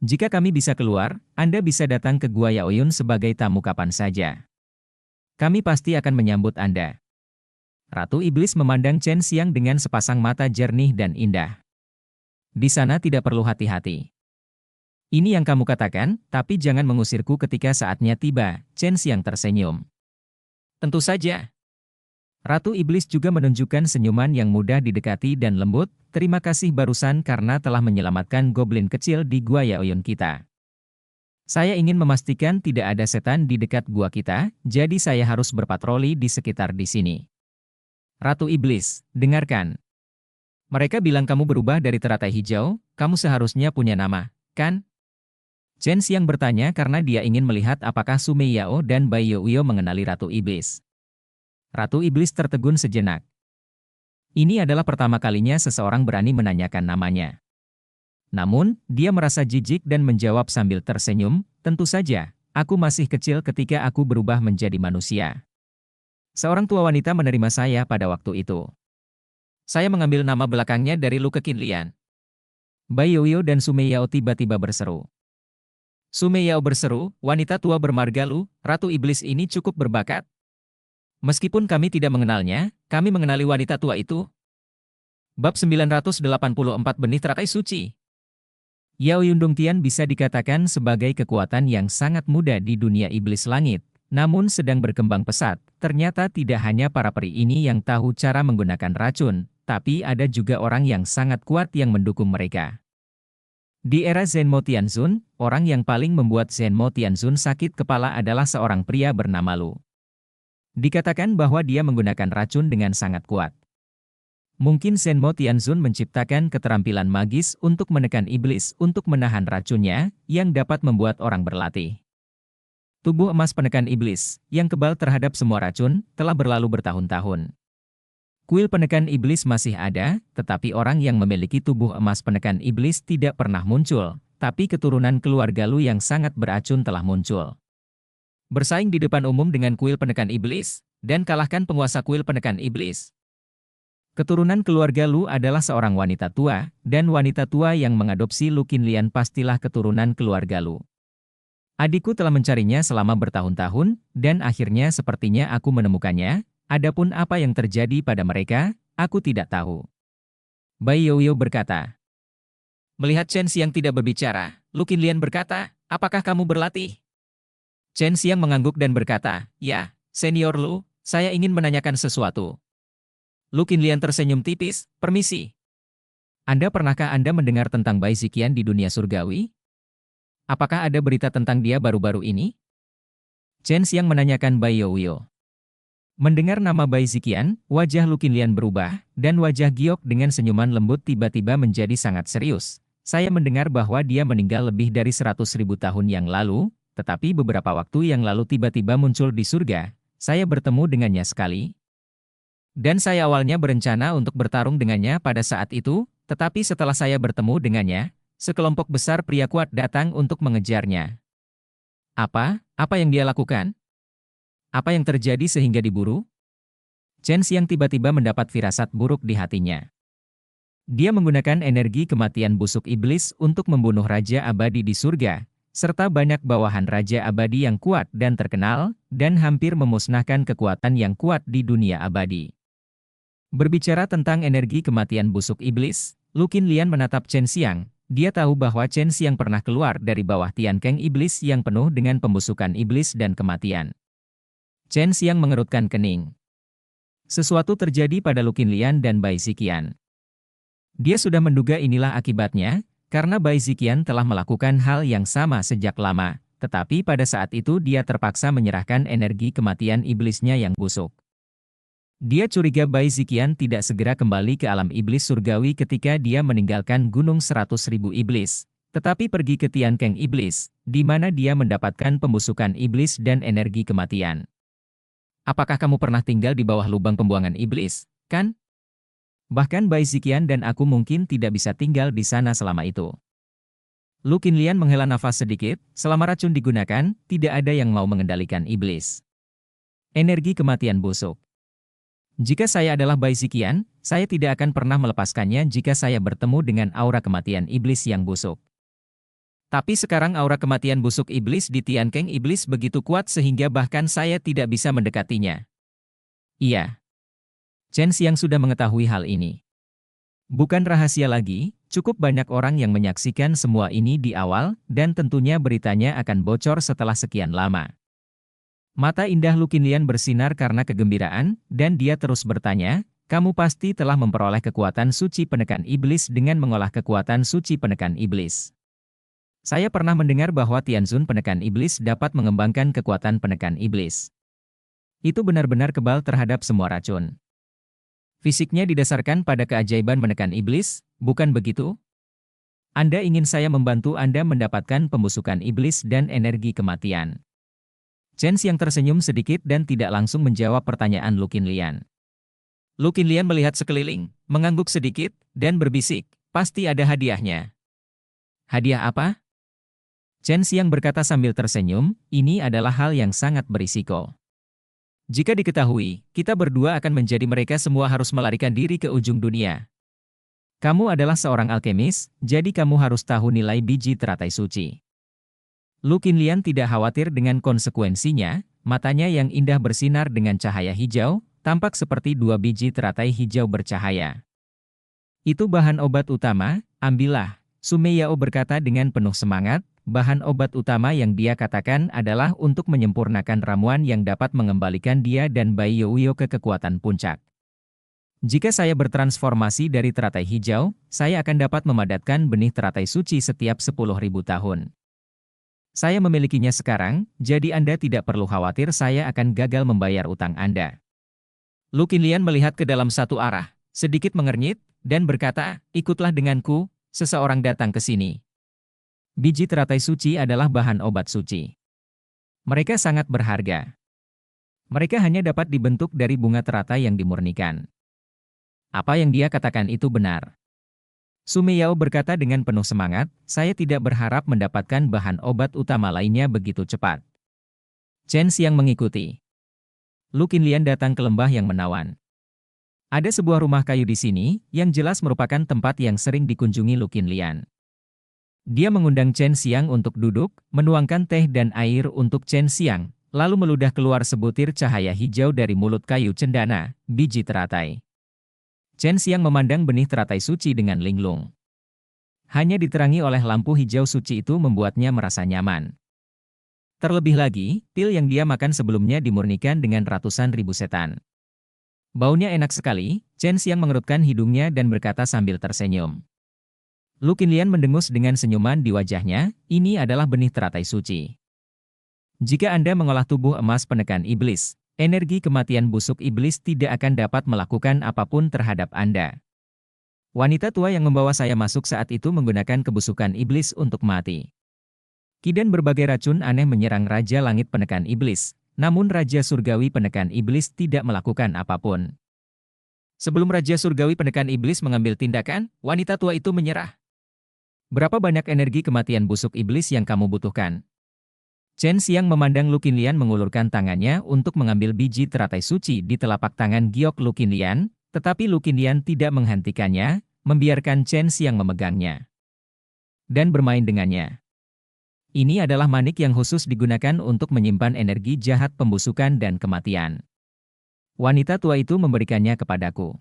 Jika kami bisa keluar, Anda bisa datang ke Gua Yaoyun sebagai tamu kapan saja. Kami pasti akan menyambut Anda. Ratu Iblis memandang Chen Xiang dengan sepasang mata jernih dan indah. Di sana tidak perlu hati-hati. Ini yang kamu katakan, tapi jangan mengusirku ketika saatnya tiba, Chen Xiang tersenyum. Tentu saja. Ratu Iblis juga menunjukkan senyuman yang mudah didekati dan lembut. Terima kasih barusan karena telah menyelamatkan goblin kecil di gua Yaoyun kita. Saya ingin memastikan tidak ada setan di dekat gua kita, jadi saya harus berpatroli di sekitar di sini. Ratu Iblis, dengarkan. Mereka bilang kamu berubah dari teratai hijau, kamu seharusnya punya nama, kan? Chen Xiang bertanya karena dia ingin melihat apakah Sumei Yao dan Bai Youyo mengenali Ratu Iblis. Ratu Iblis tertegun sejenak. Ini adalah pertama kalinya seseorang berani menanyakan namanya. Namun, dia merasa jijik dan menjawab sambil tersenyum, tentu saja, aku masih kecil ketika aku berubah menjadi manusia. Seorang tua wanita menerima saya pada waktu itu. Saya mengambil nama belakangnya dari Lu Kekinlian. Bai Youyo dan Sumei Yao tiba-tiba berseru. Sumei Yao berseru, wanita tua bermarga Lu, Ratu Iblis ini cukup berbakat. Meskipun kami tidak mengenalnya, kami mengenali wanita tua itu. Bab 984 Benih Teratai Suci. Yao Yundong Tian bisa dikatakan sebagai kekuatan yang sangat muda di dunia iblis langit, namun sedang berkembang pesat. Ternyata tidak hanya para peri ini yang tahu cara menggunakan racun, tapi ada juga orang yang sangat kuat yang mendukung mereka. Di era Zenmo Tianzun, orang yang paling membuat Zenmo Tianzun sakit kepala adalah seorang pria bernama Lu. Dikatakan bahwa dia menggunakan racun dengan sangat kuat. Mungkin Zenmo Tianzun menciptakan keterampilan magis untuk menekan iblis untuk menahan racunnya, yang dapat membuat orang berlatih. Tubuh emas penekan iblis, yang kebal terhadap semua racun, telah berlalu bertahun-tahun. Kuil penekan iblis masih ada, tetapi orang yang memiliki tubuh emas penekan iblis tidak pernah muncul, tapi keturunan keluarga Lu yang sangat beracun telah muncul. Bersaing di depan umum dengan kuil penekan iblis, dan kalahkan penguasa kuil penekan iblis. Keturunan keluarga Lu adalah seorang wanita tua, dan wanita tua yang mengadopsi Lu Qinlian pastilah keturunan keluarga Lu. Adikku telah mencarinya selama bertahun-tahun, dan akhirnya sepertinya aku menemukannya, adapun apa yang terjadi pada mereka, aku tidak tahu. Bai Youyo berkata. Melihat Chen Xiang tidak berbicara, Lu Qinlian berkata, apakah kamu berlatih? Chen Xiang mengangguk dan berkata, ya, Senior Lu, saya ingin menanyakan sesuatu. Lu Qinlian tersenyum tipis, permisi. Pernahkah Anda mendengar tentang Bai Ziqian di dunia surgawi? Apakah ada berita tentang dia baru-baru ini? Chen Xiang menanyakan Bai Youyo. Mendengar nama Bai Ziqian, wajah Lu Qinlian berubah, dan wajah Giok dengan senyuman lembut tiba-tiba menjadi sangat serius. Saya mendengar bahwa dia meninggal lebih dari 100.000 tahun yang lalu, tetapi beberapa waktu yang lalu tiba-tiba muncul di surga. Saya bertemu dengannya sekali. Dan saya awalnya berencana untuk bertarung dengannya pada saat itu, tetapi setelah saya bertemu dengannya, sekelompok besar pria kuat datang untuk mengejarnya. Apa yang dia lakukan? Apa yang terjadi sehingga diburu? Chen Xiang tiba-tiba mendapat firasat buruk di hatinya. Dia menggunakan energi kematian busuk iblis untuk membunuh Raja Abadi di surga, serta banyak bawahan Raja Abadi yang kuat dan terkenal, dan hampir memusnahkan kekuatan yang kuat di dunia abadi. Berbicara tentang energi kematian busuk iblis, Lu Qinlian menatap Chen Xiang. Dia tahu bahwa Chen Xiang pernah keluar dari bawah Tian Keng iblis yang penuh dengan pembusukan iblis dan kematian. Chen Xiang mengerutkan kening. Sesuatu terjadi pada Lu Qinlian dan Bai Ziqian. Dia sudah menduga inilah akibatnya, karena Bai Ziqian telah melakukan hal yang sama sejak lama, tetapi pada saat itu dia terpaksa menyerahkan energi kematian iblisnya yang busuk. Dia curiga Bai Ziqian tidak segera kembali ke alam iblis surgawi ketika dia meninggalkan Gunung 100.000 Iblis, tetapi pergi ke Tian Keng Iblis, di mana dia mendapatkan pembusukan iblis dan energi kematian. Apakah kamu pernah tinggal di bawah lubang pembuangan iblis, kan? Bahkan Bai Ziqian dan aku mungkin tidak bisa tinggal di sana selama itu. Lu Qinlian menghela nafas sedikit, selama racun digunakan, tidak ada yang mau mengendalikan iblis. Energi kematian busuk. Jika saya adalah Bai Ziqian, saya tidak akan pernah melepaskannya jika saya bertemu dengan aura kematian iblis yang busuk. Tapi sekarang aura kematian busuk iblis di Tian Keng Iblis begitu kuat sehingga bahkan saya tidak bisa mendekatinya. Iya. Chen Xiang sudah mengetahui hal ini. Bukan rahasia lagi, cukup banyak orang yang menyaksikan semua ini di awal, dan tentunya beritanya akan bocor setelah sekian lama. Mata indah Lu Qinlian bersinar karena kegembiraan, dan dia terus bertanya, kamu pasti telah memperoleh kekuatan suci penekan iblis dengan mengolah kekuatan suci penekan iblis. Saya pernah mendengar bahwa Tianzun penekan iblis dapat mengembangkan kekuatan penekan iblis. Itu benar-benar kebal terhadap semua racun. Fisiknya didasarkan pada keajaiban menekan iblis, bukan begitu? Anda ingin saya membantu Anda mendapatkan pembusukan iblis dan energi kematian. Chen Xiang tersenyum sedikit dan tidak langsung menjawab pertanyaan Lu Qinlian. Lu Qinlian melihat sekeliling, mengangguk sedikit, dan berbisik, pasti ada hadiahnya. Hadiah apa? Chen Xiang berkata sambil tersenyum, ini adalah hal yang sangat berisiko. Jika diketahui, kita berdua akan menjadi mereka semua harus melarikan diri ke ujung dunia. Kamu adalah seorang alkemis, jadi kamu harus tahu nilai biji teratai suci. Lu Qinlian tidak khawatir dengan konsekuensinya, matanya yang indah bersinar dengan cahaya hijau, tampak seperti dua biji teratai hijau bercahaya. Itu bahan obat utama, ambillah, Sumei Yao berkata dengan penuh semangat, bahan obat utama yang dia katakan adalah untuk menyempurnakan ramuan yang dapat mengembalikan dia dan Bai Youyo ke kekuatan puncak. Jika saya bertransformasi dari teratai hijau, saya akan dapat memadatkan benih teratai suci setiap 10.000 tahun. Saya memilikinya sekarang, jadi Anda tidak perlu khawatir saya akan gagal membayar utang Anda. Lu Qinlian melihat ke dalam satu arah, sedikit mengernyit, dan berkata, ikutlah denganku, seseorang datang ke sini. Biji teratai suci adalah bahan obat suci. Mereka sangat berharga. Mereka hanya dapat dibentuk dari bunga teratai yang dimurnikan. Apa yang dia katakan itu benar. Sumei Yao berkata dengan penuh semangat, saya tidak berharap mendapatkan bahan obat utama lainnya begitu cepat. Chen Xiang mengikuti. Lu Qinlian datang ke lembah yang menawan. Ada sebuah rumah kayu di sini, yang jelas merupakan tempat yang sering dikunjungi Lu Qinlian. Dia mengundang Chen Xiang untuk duduk, menuangkan teh dan air untuk Chen Xiang, lalu meludah keluar sebutir cahaya hijau dari mulut kayu cendana, biji teratai. Chen Xiang memandang benih teratai suci dengan linglung. Hanya diterangi oleh lampu hijau suci itu membuatnya merasa nyaman. Terlebih lagi, pil yang dia makan sebelumnya dimurnikan dengan ratusan ribu setan. Baunya enak sekali, Chen Xiang mengerutkan hidungnya dan berkata sambil tersenyum. Lu Qinlian mendengus dengan senyuman di wajahnya, ini adalah benih teratai suci. Jika Anda mengolah tubuh emas penekan iblis, energi kematian busuk iblis tidak akan dapat melakukan apapun terhadap Anda. Wanita tua yang membawa saya masuk saat itu menggunakan kebusukan iblis untuk mati. Ki dan berbagai racun aneh menyerang Raja Langit penekan iblis, namun Raja Surgawi penekan iblis tidak melakukan apapun. Sebelum Raja Surgawi penekan iblis mengambil tindakan, wanita tua itu menyerah. Berapa banyak energi kematian busuk iblis yang kamu butuhkan? Chen Xiang memandang Lu Qinlian mengulurkan tangannya untuk mengambil biji teratai suci di telapak tangan giok Lu Qinlian, tetapi Lu Qinlian tidak menghentikannya, membiarkan Chen Xiang memegangnya dan bermain dengannya. Ini adalah manik yang khusus digunakan untuk menyimpan energi jahat pembusukan dan kematian. Wanita tua itu memberikannya kepadaku.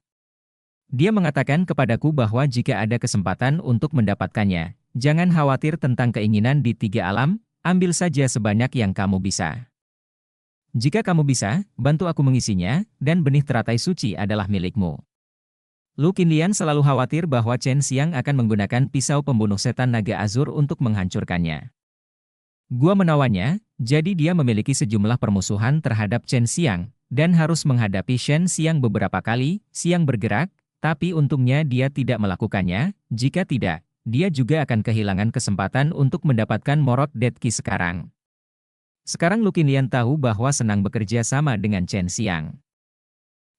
Dia mengatakan kepadaku bahwa jika ada kesempatan untuk mendapatkannya, jangan khawatir tentang keinginan di tiga alam, ambil saja sebanyak yang kamu bisa. Jika kamu bisa, bantu aku mengisinya, dan benih teratai suci adalah milikmu. Lu Qinlian selalu khawatir bahwa Chen Xiang akan menggunakan pisau pembunuh setan naga azur untuk menghancurkannya. Gua menawannya, jadi dia memiliki sejumlah permusuhan terhadap Chen Xiang, dan harus menghadapi Shen Xiang beberapa kali. Xiang bergerak, tapi untungnya dia tidak melakukannya, jika tidak, dia juga akan kehilangan kesempatan untuk mendapatkan Morot Dead Key sekarang. Sekarang Lu Qinlian tahu bahwa senang bekerja sama dengan Chen Xiang.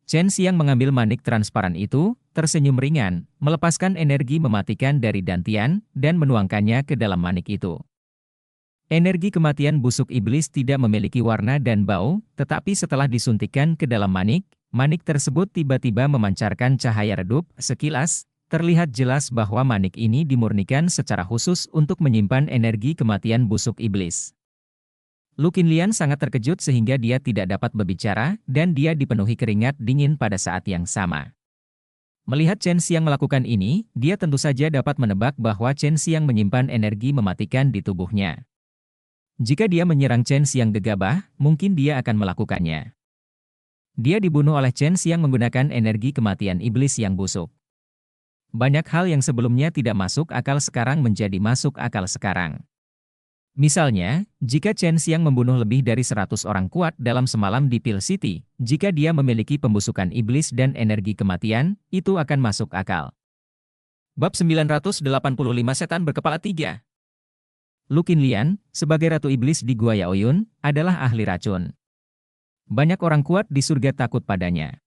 Chen Xiang mengambil manik transparan itu, tersenyum ringan, melepaskan energi mematikan dari dantian, dan menuangkannya ke dalam manik itu. Energi kematian busuk iblis tidak memiliki warna dan bau, tetapi setelah disuntikkan ke dalam manik, manik tersebut tiba-tiba memancarkan cahaya redup. Sekilas, terlihat jelas bahwa manik ini dimurnikan secara khusus untuk menyimpan energi kematian busuk iblis. Lu Qinlian sangat terkejut sehingga dia tidak dapat berbicara, dan dia dipenuhi keringat dingin pada saat yang sama. Melihat Chen Xiang melakukan ini, dia tentu saja dapat menebak bahwa Chen Xiang menyimpan energi mematikan di tubuhnya. Jika dia menyerang Chen Xiang gegabah, mungkin dia akan melakukannya. Dia dibunuh oleh Chen Xiang menggunakan energi kematian iblis yang busuk. Banyak hal yang sebelumnya tidak masuk akal sekarang menjadi masuk akal sekarang. Misalnya, jika Chen Xiang membunuh lebih dari 100 orang kuat dalam semalam di Pil City, jika dia memiliki pembusukan iblis dan energi kematian, itu akan masuk akal. Bab 985 Setan Berkepala 3. Lu Qinlian, sebagai Ratu Iblis di Gua Yaoyun, adalah ahli racun. Banyak orang kuat di surga takut padanya.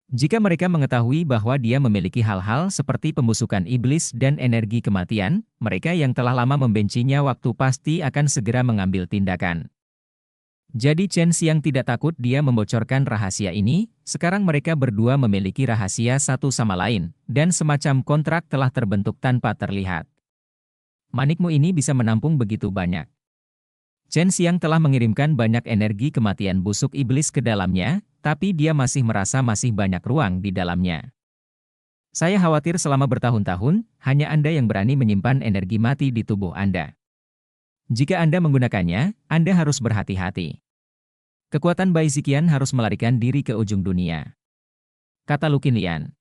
Jika mereka mengetahui bahwa dia memiliki hal-hal seperti pembusukan iblis dan energi kematian, mereka yang telah lama membencinya waktu pasti akan segera mengambil tindakan. Jadi Chen Xiang tidak takut dia membocorkan rahasia ini, sekarang mereka berdua memiliki rahasia satu sama lain, dan semacam kontrak telah terbentuk tanpa terlihat. Manikmu ini bisa menampung begitu banyak. Chen Xiang telah mengirimkan banyak energi kematian busuk iblis ke dalamnya, tapi dia masih merasa masih banyak ruang di dalamnya. Saya khawatir selama bertahun-tahun, hanya Anda yang berani menyimpan energi mati di tubuh Anda. Jika Anda menggunakannya, Anda harus berhati-hati. Kekuatan Bai Ziqian harus melarikan diri ke ujung dunia. Kata Lu Qinlian.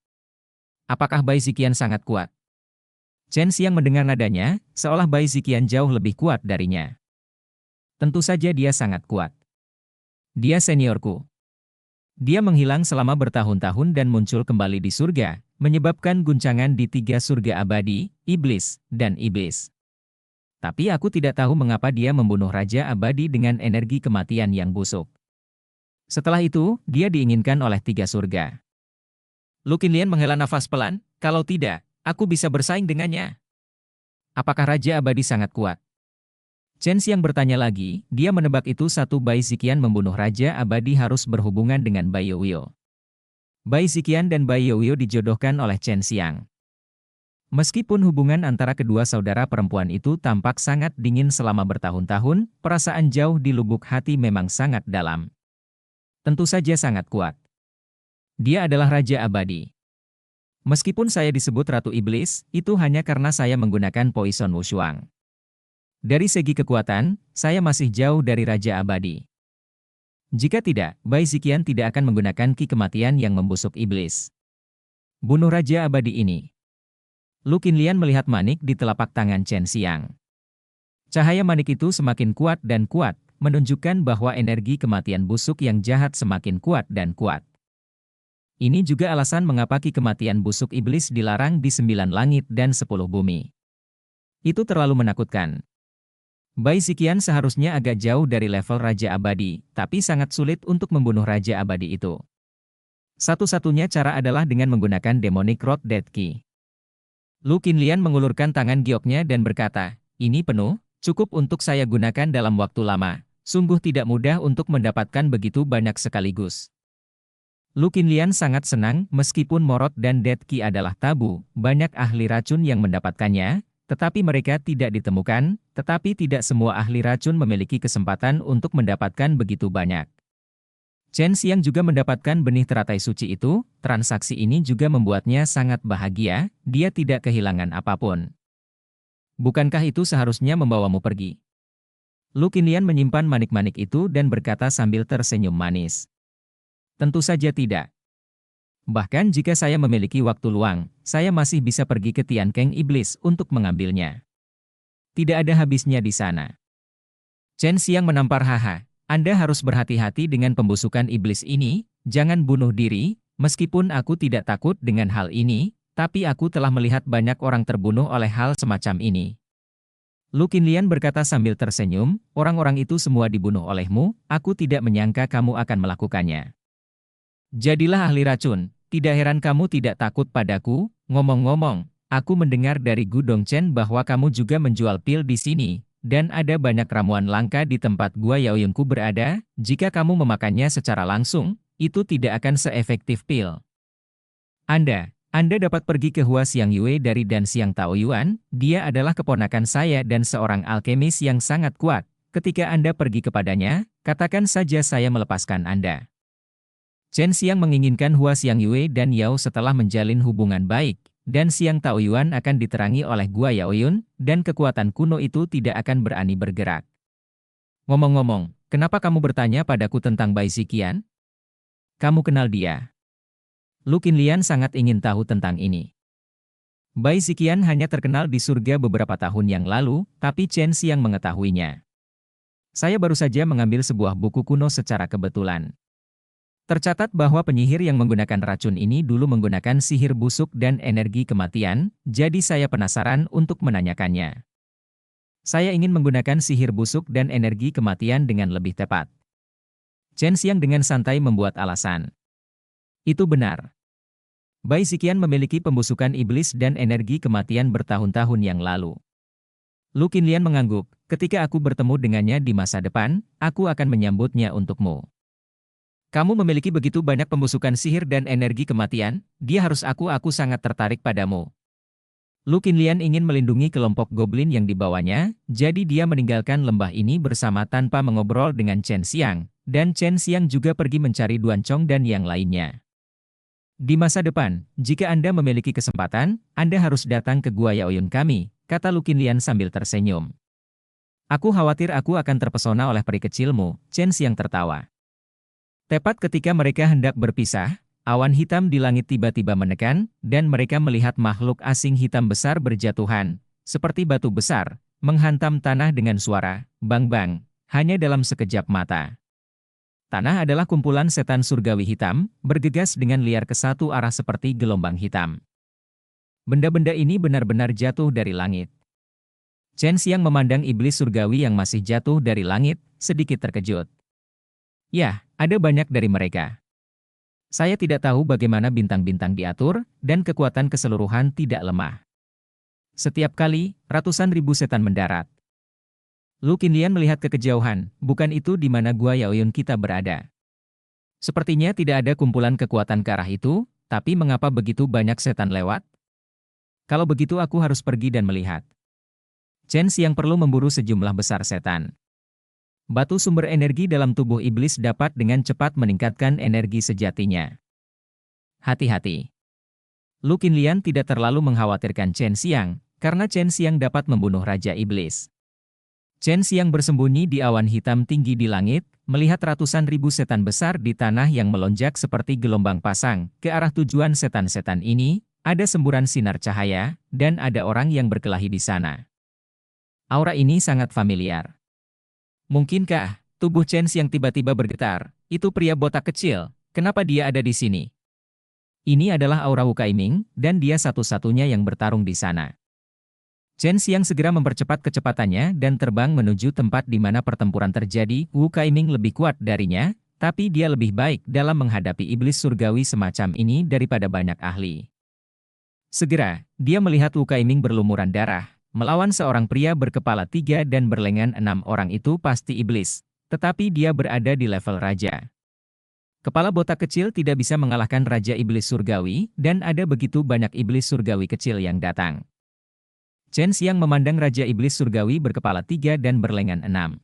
Apakah Bai Ziqian sangat kuat? Chen Xiang mendengar nadanya, seolah Bai Ziqian jauh lebih kuat darinya. Tentu saja dia sangat kuat. Dia seniorku. Dia menghilang selama bertahun-tahun dan muncul kembali di surga, menyebabkan guncangan di 3 surga abadi, iblis, dan iblis. Tapi aku tidak tahu mengapa dia membunuh Raja Abadi dengan energi kematian yang busuk. Setelah itu, dia diinginkan oleh 3 surga. Lu Qinlian menghela nafas pelan, kalau tidak, aku bisa bersaing dengannya. Apakah Raja Abadi sangat kuat? Chen Xiang bertanya lagi, dia menebak itu satu Bai Ziqian membunuh Raja Abadi harus berhubungan dengan Bai Youyo. Bai Ziqian dan Bai Youyo dijodohkan oleh Chen Xiang. Meskipun hubungan antara kedua saudara perempuan itu tampak sangat dingin selama bertahun-tahun, perasaan jauh di lubuk hati memang sangat dalam. Tentu saja sangat kuat. Dia adalah Raja Abadi. Meskipun saya disebut Ratu Iblis, itu hanya karena saya menggunakan Poison Wushuang. Dari segi kekuatan, saya masih jauh dari Raja Abadi. Jika tidak, Bai Ziqian tidak akan menggunakan ki kematian yang membusuk iblis. Bunuh Raja Abadi ini. Lu Qinlian melihat manik di telapak tangan Chen Xiang. Cahaya manik itu semakin kuat dan kuat, menunjukkan bahwa energi kematian busuk yang jahat semakin kuat dan kuat. Ini juga alasan mengapa ki kematian busuk iblis dilarang di 9 langit dan 10 bumi. Itu terlalu menakutkan. Bai Ziqian seharusnya agak jauh dari level Raja Abadi, tapi sangat sulit untuk membunuh Raja Abadi itu. Satu-satunya cara adalah dengan menggunakan Demonic Rod Death Key. Lu Qinlian mengulurkan tangan gioknya dan berkata, ini penuh, cukup untuk saya gunakan dalam waktu lama, sungguh tidak mudah untuk mendapatkan begitu banyak sekaligus. Lu Qinlian sangat senang meskipun Morot dan Death Key adalah tabu, banyak ahli racun yang mendapatkannya, tetapi mereka tidak ditemukan, tetapi tidak semua ahli racun memiliki kesempatan untuk mendapatkan begitu banyak. Chen Xiang juga mendapatkan benih teratai suci itu, transaksi ini juga membuatnya sangat bahagia, dia tidak kehilangan apapun. Bukankah itu seharusnya membawamu pergi? Lu Qinlian menyimpan manik-manik itu dan berkata sambil tersenyum manis. Tentu saja tidak. Bahkan jika saya memiliki waktu luang, saya masih bisa pergi ke Tiankeng Iblis untuk mengambilnya. Tidak ada habisnya di sana. Chen Xiang menampar haha. Anda harus berhati-hati dengan pembusukan iblis ini, jangan bunuh diri, meskipun aku tidak takut dengan hal ini, tapi aku telah melihat banyak orang terbunuh oleh hal semacam ini. Lu Qinlian berkata sambil tersenyum, orang-orang itu semua dibunuh olehmu, aku tidak menyangka kamu akan melakukannya. Jadilah ahli racun. Tidak heran kamu tidak takut padaku, ngomong-ngomong, aku mendengar dari Gu Dongchen bahwa kamu juga menjual pil di sini, dan ada banyak ramuan langka di tempat Gua Yaoyunku berada, jika kamu memakannya secara langsung, itu tidak akan seefektif pil. Anda dapat pergi ke Hua Xiang Yue dari Dan Xiang Taoyuan, dia adalah keponakan saya dan seorang alkemis yang sangat kuat, ketika Anda pergi kepadanya, katakan saja saya melepaskan Anda. Chen Xiang menginginkan Hua Xiang Yue dan Yao setelah menjalin hubungan baik, dan Xiang Taoyuan akan diterangi oleh Gua Yaoyun, dan kekuatan kuno itu tidak akan berani bergerak. Ngomong-ngomong, kenapa kamu bertanya padaku tentang Bai Ziqian? Kamu kenal dia? Lu Qinlian sangat ingin tahu tentang ini. Bai Ziqian hanya terkenal di surga beberapa tahun yang lalu, tapi Chen Xiang mengetahuinya. Saya baru saja mengambil sebuah buku kuno secara kebetulan. Tercatat bahwa penyihir yang menggunakan racun ini dulu menggunakan sihir busuk dan energi kematian, jadi saya penasaran untuk menanyakannya. Saya ingin menggunakan sihir busuk dan energi kematian dengan lebih tepat. Chen Xiang dengan santai membuat alasan. Itu benar. Bai Ziqian memiliki pembusukan iblis dan energi kematian bertahun-tahun yang lalu. Lu Qinlian mengangguk, ketika aku bertemu dengannya di masa depan, aku akan menyambutnya untukmu. Kamu memiliki begitu banyak pembusukan sihir dan energi kematian, dia harus aku sangat tertarik padamu. Lu Qinlian ingin melindungi kelompok goblin yang dibawanya, jadi dia meninggalkan lembah ini bersama tanpa mengobrol dengan Chen Xiang, dan Chen Xiang juga pergi mencari Duan Chong dan yang lainnya. Di masa depan, jika Anda memiliki kesempatan, Anda harus datang ke Gua Yaoyun kami, kata Lu Qinlian sambil tersenyum. Aku khawatir aku akan terpesona oleh peri kecilmu, Chen Xiang tertawa. Tepat ketika mereka hendak berpisah, awan hitam di langit tiba-tiba menekan, dan mereka melihat makhluk asing hitam besar berjatuhan, seperti batu besar, menghantam tanah dengan suara, bang-bang, hanya dalam sekejap mata. Tanah adalah kumpulan setan surgawi hitam, bergegas dengan liar ke satu arah seperti gelombang hitam. Benda-benda ini benar-benar jatuh dari langit. Chen Xiang memandang iblis surgawi yang masih jatuh dari langit, sedikit terkejut. Ya, ada banyak dari mereka. Saya tidak tahu bagaimana bintang-bintang diatur, dan kekuatan keseluruhan tidak lemah. Setiap kali, ratusan ribu setan mendarat. Lu Qinlian melihat ke kejauhan, bukan itu di mana Gua Yaoyun kita berada. Sepertinya tidak ada kumpulan kekuatan ke arah itu, tapi mengapa begitu banyak setan lewat? Kalau begitu aku harus pergi dan melihat. Chen Xiang perlu memburu sejumlah besar setan. Batu sumber energi dalam tubuh iblis dapat dengan cepat meningkatkan energi sejatinya. Hati-hati. Lu Qinlian tidak terlalu mengkhawatirkan Chen Xiang, karena Chen Xiang dapat membunuh Raja Iblis. Chen Xiang bersembunyi di awan hitam tinggi di langit, melihat ratusan ribu setan besar di tanah yang melonjak seperti gelombang pasang. Ke arah tujuan setan-setan ini, ada semburan sinar cahaya, dan ada orang yang berkelahi di sana. Aura ini sangat familiar. Mungkinkah tubuh Chen Xiang tiba-tiba bergetar? Itu pria botak kecil, kenapa dia ada di sini? Ini adalah aura Wu Kaiming, dan dia satu-satunya yang bertarung di sana. Chen Xiang segera mempercepat kecepatannya dan terbang menuju tempat di mana pertempuran terjadi. Wu Kaiming lebih kuat darinya, tapi dia lebih baik dalam menghadapi iblis surgawi semacam ini daripada banyak ahli. Segera, dia melihat Wu Kaiming berlumuran darah, melawan seorang pria berkepala 3 dan berlengan 6 orang itu pasti iblis, tetapi dia berada di level raja. Kepala botak kecil tidak bisa mengalahkan Raja Iblis Surgawi, dan ada begitu banyak iblis surgawi kecil yang datang. Chen Xiang memandang Raja Iblis Surgawi berkepala 3 dan berlengan 6.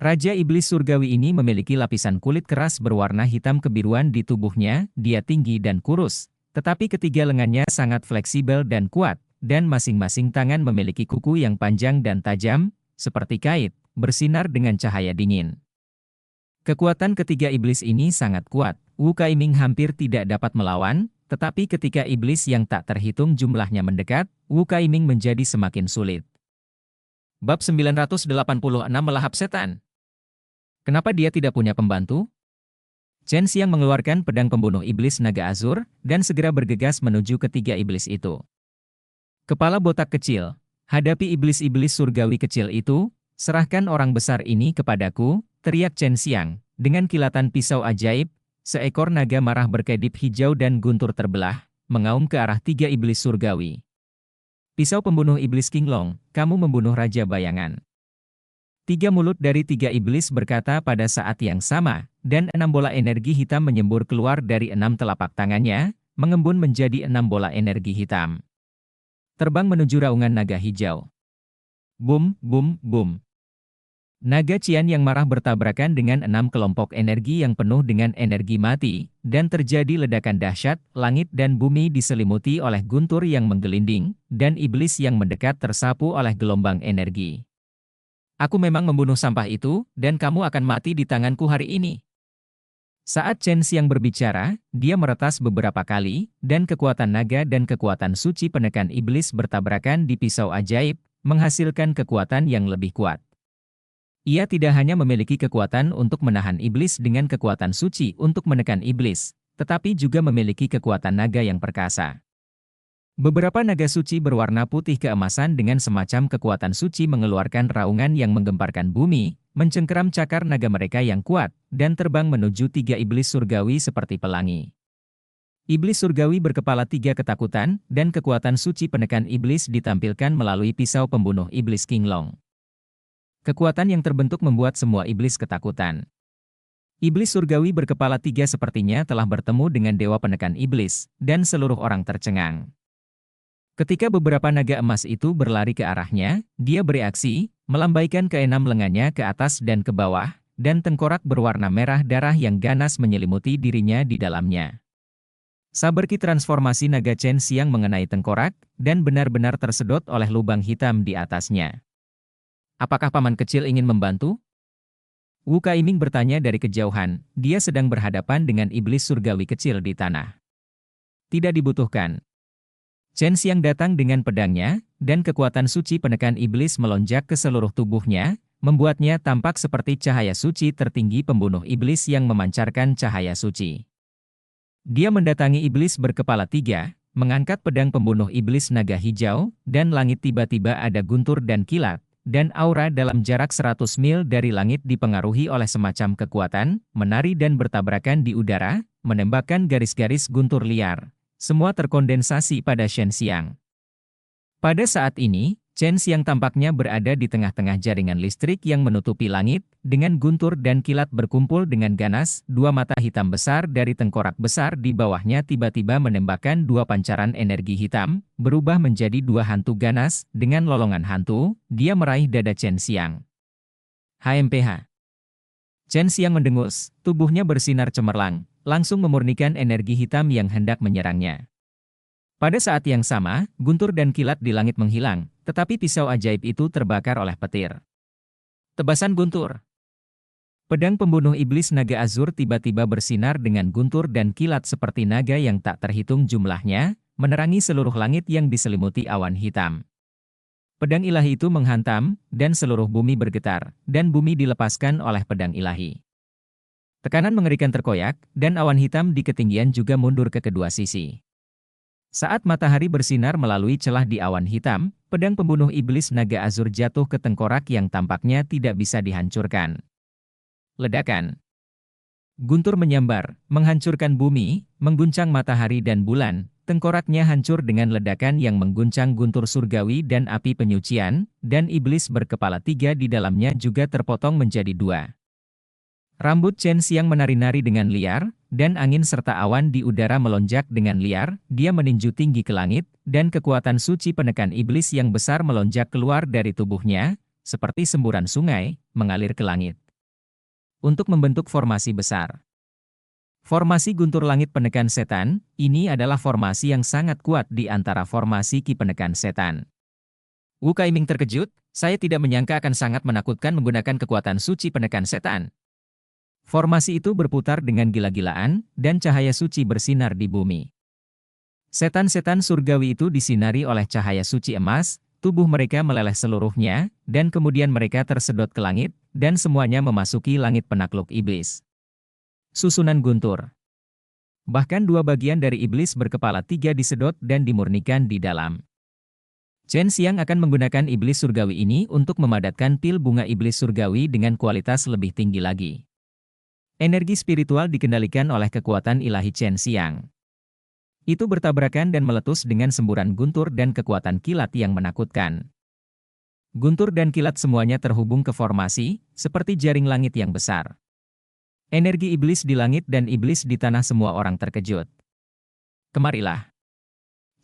Raja Iblis Surgawi ini memiliki lapisan kulit keras berwarna hitam kebiruan di tubuhnya, dia tinggi dan kurus, tetapi ketiga lengannya sangat fleksibel dan kuat, dan masing-masing tangan memiliki kuku yang panjang dan tajam, seperti kait, bersinar dengan cahaya dingin. Kekuatan ketiga iblis ini sangat kuat, Wu Kaiming hampir tidak dapat melawan, tetapi ketika iblis yang tak terhitung jumlahnya mendekat, Wu Kaiming menjadi semakin sulit. Bab 986 Melahap Setan. Kenapa dia tidak punya pembantu? Chen Xiang mengeluarkan pedang pembunuh iblis naga azur, dan segera bergegas menuju ketiga iblis itu. Kepala botak kecil, hadapi iblis-iblis surgawi kecil itu, serahkan orang besar ini kepadaku, teriak Chen Xiang, dengan kilatan pisau ajaib. Seekor naga marah berkedip hijau dan guntur terbelah, mengaum ke arah tiga iblis surgawi. Pisau pembunuh iblis King Long, kamu membunuh Raja Bayangan. Tiga mulut dari tiga iblis berkata pada saat yang sama, dan 6 bola energi hitam menyembur keluar dari 6 telapak tangannya, mengembun menjadi 6 bola energi hitam. Terbang menuju raungan naga hijau. Bum, bum, bum. Naga Qian yang marah bertabrakan dengan 6 kelompok energi yang penuh dengan energi mati, dan terjadi ledakan dahsyat, langit dan bumi diselimuti oleh guntur yang menggelinding, dan iblis yang mendekat tersapu oleh gelombang energi. Aku memang membunuh sampah itu, dan kamu akan mati di tanganku hari ini. Saat Chen Xiang berbicara, dia meretas beberapa kali, dan kekuatan naga dan kekuatan suci penekan iblis bertabrakan di pisau ajaib, menghasilkan kekuatan yang lebih kuat. Ia tidak hanya memiliki kekuatan untuk menahan iblis dengan kekuatan suci untuk menekan iblis, tetapi juga memiliki kekuatan naga yang perkasa. Beberapa naga suci berwarna putih keemasan dengan semacam kekuatan suci mengeluarkan raungan yang menggemparkan bumi, mencengkeram cakar naga mereka yang kuat, dan terbang menuju 3 iblis surgawi seperti pelangi. Iblis surgawi berkepala 3 ketakutan, dan kekuatan suci penekan iblis ditampilkan melalui pisau pembunuh iblis King Long. Kekuatan yang terbentuk membuat semua iblis ketakutan. Iblis surgawi berkepala 3 sepertinya telah bertemu dengan dewa penekan iblis, dan seluruh orang tercengang. Ketika beberapa naga emas itu berlari ke arahnya, dia bereaksi, melambaikan keenam lengannya ke atas dan ke bawah, dan tengkorak berwarna merah darah yang ganas menyelimuti dirinya di dalamnya. Saberki transformasi naga Chen Xiang mengenai tengkorak, dan benar-benar tersedot oleh lubang hitam di atasnya. Apakah paman kecil ingin membantu? Wu Kaiming bertanya dari kejauhan, dia sedang berhadapan dengan iblis surgawi kecil di tanah. Tidak dibutuhkan. Chen Xiang datang dengan pedangnya, dan kekuatan suci penekan iblis melonjak ke seluruh tubuhnya, membuatnya tampak seperti cahaya suci tertinggi pembunuh iblis yang memancarkan cahaya suci. Dia mendatangi iblis berkepala 3, mengangkat pedang pembunuh iblis naga hijau, dan langit tiba-tiba ada guntur dan kilat. Dan aura dalam jarak 100 mil dari langit dipengaruhi oleh semacam kekuatan, menari dan bertabrakan di udara, menembakkan garis-garis guntur liar. Semua terkondensasi pada Chen Xiang. Pada saat ini, Chen Xiang tampaknya berada di tengah-tengah jaringan listrik yang menutupi langit, dengan guntur dan kilat berkumpul dengan ganas, 2 mata hitam besar dari tengkorak besar di bawahnya tiba-tiba menembakkan 2 pancaran energi hitam, berubah menjadi 2 hantu ganas, dengan lolongan hantu, dia meraih dada Chen Xiang. HMPH. Chen Xiang mendengus, tubuhnya bersinar cemerlang, langsung memurnikan energi hitam yang hendak menyerangnya. Pada saat yang sama, guntur dan kilat di langit menghilang, tetapi pisau ajaib itu terbakar oleh petir. Tebasan guntur. Pedang pembunuh iblis naga azur tiba-tiba bersinar dengan guntur dan kilat seperti naga yang tak terhitung jumlahnya, menerangi seluruh langit yang diselimuti awan hitam. Pedang ilahi itu menghantam, dan seluruh bumi bergetar, dan bumi dilepaskan oleh pedang ilahi. Tekanan mengerikan terkoyak, dan awan hitam di ketinggian juga mundur ke kedua sisi. Saat matahari bersinar melalui celah di awan hitam, pedang pembunuh iblis naga azur jatuh ke tengkorak yang tampaknya tidak bisa dihancurkan. Ledakan. Guntur menyambar, menghancurkan bumi, mengguncang matahari dan bulan, tengkoraknya hancur dengan ledakan yang mengguncang guntur surgawi dan api penyucian, dan iblis berkepala 3 di dalamnya juga terpotong menjadi 2. Rambut Chen Xiang menari-nari dengan liar, dan angin serta awan di udara melonjak dengan liar, dia meninju tinggi ke langit, dan kekuatan suci penekan iblis yang besar melonjak keluar dari tubuhnya, seperti semburan sungai, mengalir ke langit. Untuk membentuk formasi besar. Formasi guntur langit penekan setan, ini adalah formasi yang sangat kuat di antara formasi ki penekan setan. Wu Kaiming terkejut, saya tidak menyangka akan sangat menakutkan menggunakan kekuatan suci penekan setan. Formasi itu berputar dengan gila-gilaan, dan cahaya suci bersinar di bumi. Setan-setan surgawi itu disinari oleh cahaya suci emas, tubuh mereka meleleh seluruhnya, dan kemudian mereka tersedot ke langit, dan semuanya memasuki langit penakluk iblis. Susunan guntur. Bahkan 2 bagian dari iblis berkepala 3 disedot dan dimurnikan di dalam. Chen Xiang akan menggunakan iblis surgawi ini untuk memadatkan pil bunga iblis surgawi dengan kualitas lebih tinggi lagi. Energi spiritual dikendalikan oleh kekuatan ilahi Chen Xiang. Itu bertabrakan dan meletus dengan semburan guntur dan kekuatan kilat yang menakutkan. Guntur dan kilat semuanya terhubung ke formasi, seperti jaring langit yang besar. Energi iblis di langit dan iblis di tanah semua orang terkejut. Kemarilah.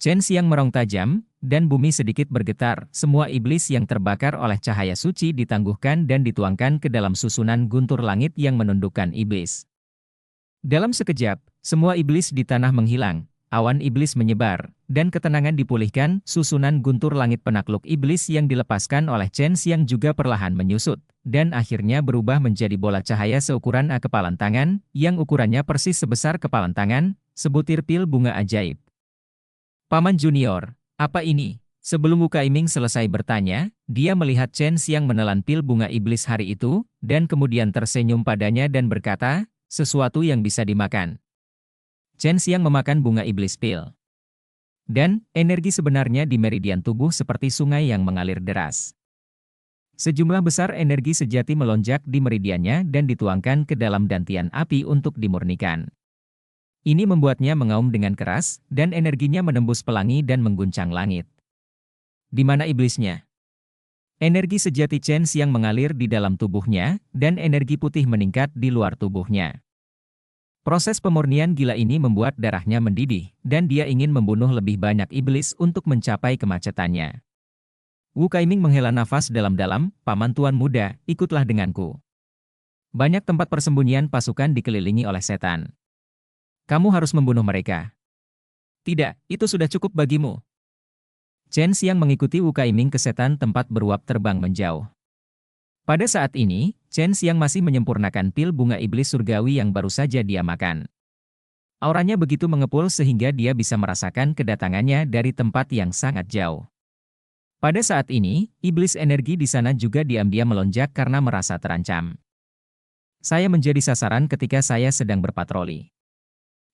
Chen Xiang merong tajam, dan bumi sedikit bergetar, semua iblis yang terbakar oleh cahaya suci ditangguhkan dan dituangkan ke dalam susunan guntur langit yang menundukkan iblis. Dalam sekejap, semua iblis di tanah menghilang. Awan iblis menyebar, dan ketenangan dipulihkan. Susunan guntur langit penakluk iblis yang dilepaskan oleh Chen Xiang juga perlahan menyusut, dan akhirnya berubah menjadi bola cahaya seukuran kepalan tangan, yang ukurannya persis sebesar kepalan tangan, sebutir pil bunga ajaib. Paman Junior, apa ini? Sebelum Wu Kaiming selesai bertanya, dia melihat Chen Xiang menelan pil bunga iblis hari itu, dan kemudian tersenyum padanya dan berkata, sesuatu yang bisa dimakan. Chen Xiang memakan bunga iblis pil. Dan, energi sebenarnya di meridian tubuh seperti sungai yang mengalir deras. Sejumlah besar energi sejati melonjak di meridiannya dan dituangkan ke dalam dantian api untuk dimurnikan. Ini membuatnya mengaum dengan keras, dan energinya menembus pelangi dan mengguncang langit. Di mana iblisnya? Energi sejati Chen Xiang mengalir di dalam tubuhnya, dan energi putih meningkat di luar tubuhnya. Proses pemurnian gila ini membuat darahnya mendidih, dan dia ingin membunuh lebih banyak iblis untuk mencapai kemacetannya. Wu Kaiming menghela nafas dalam-dalam, Paman Tuan Muda, ikutlah denganku. Banyak tempat persembunyian pasukan dikelilingi oleh setan. Kamu harus membunuh mereka. Tidak, itu sudah cukup bagimu. Chen Xiang mengikuti Wu Kaiming ke setan tempat beruap terbang menjauh. Pada saat ini, Chen Xiang masih menyempurnakan pil bunga iblis surgawi yang baru saja dia makan. Auranya begitu mengepul sehingga dia bisa merasakan kedatangannya dari tempat yang sangat jauh. Pada saat ini, iblis energi di sana juga diam-diam melonjak karena merasa terancam. Saya menjadi sasaran ketika saya sedang berpatroli.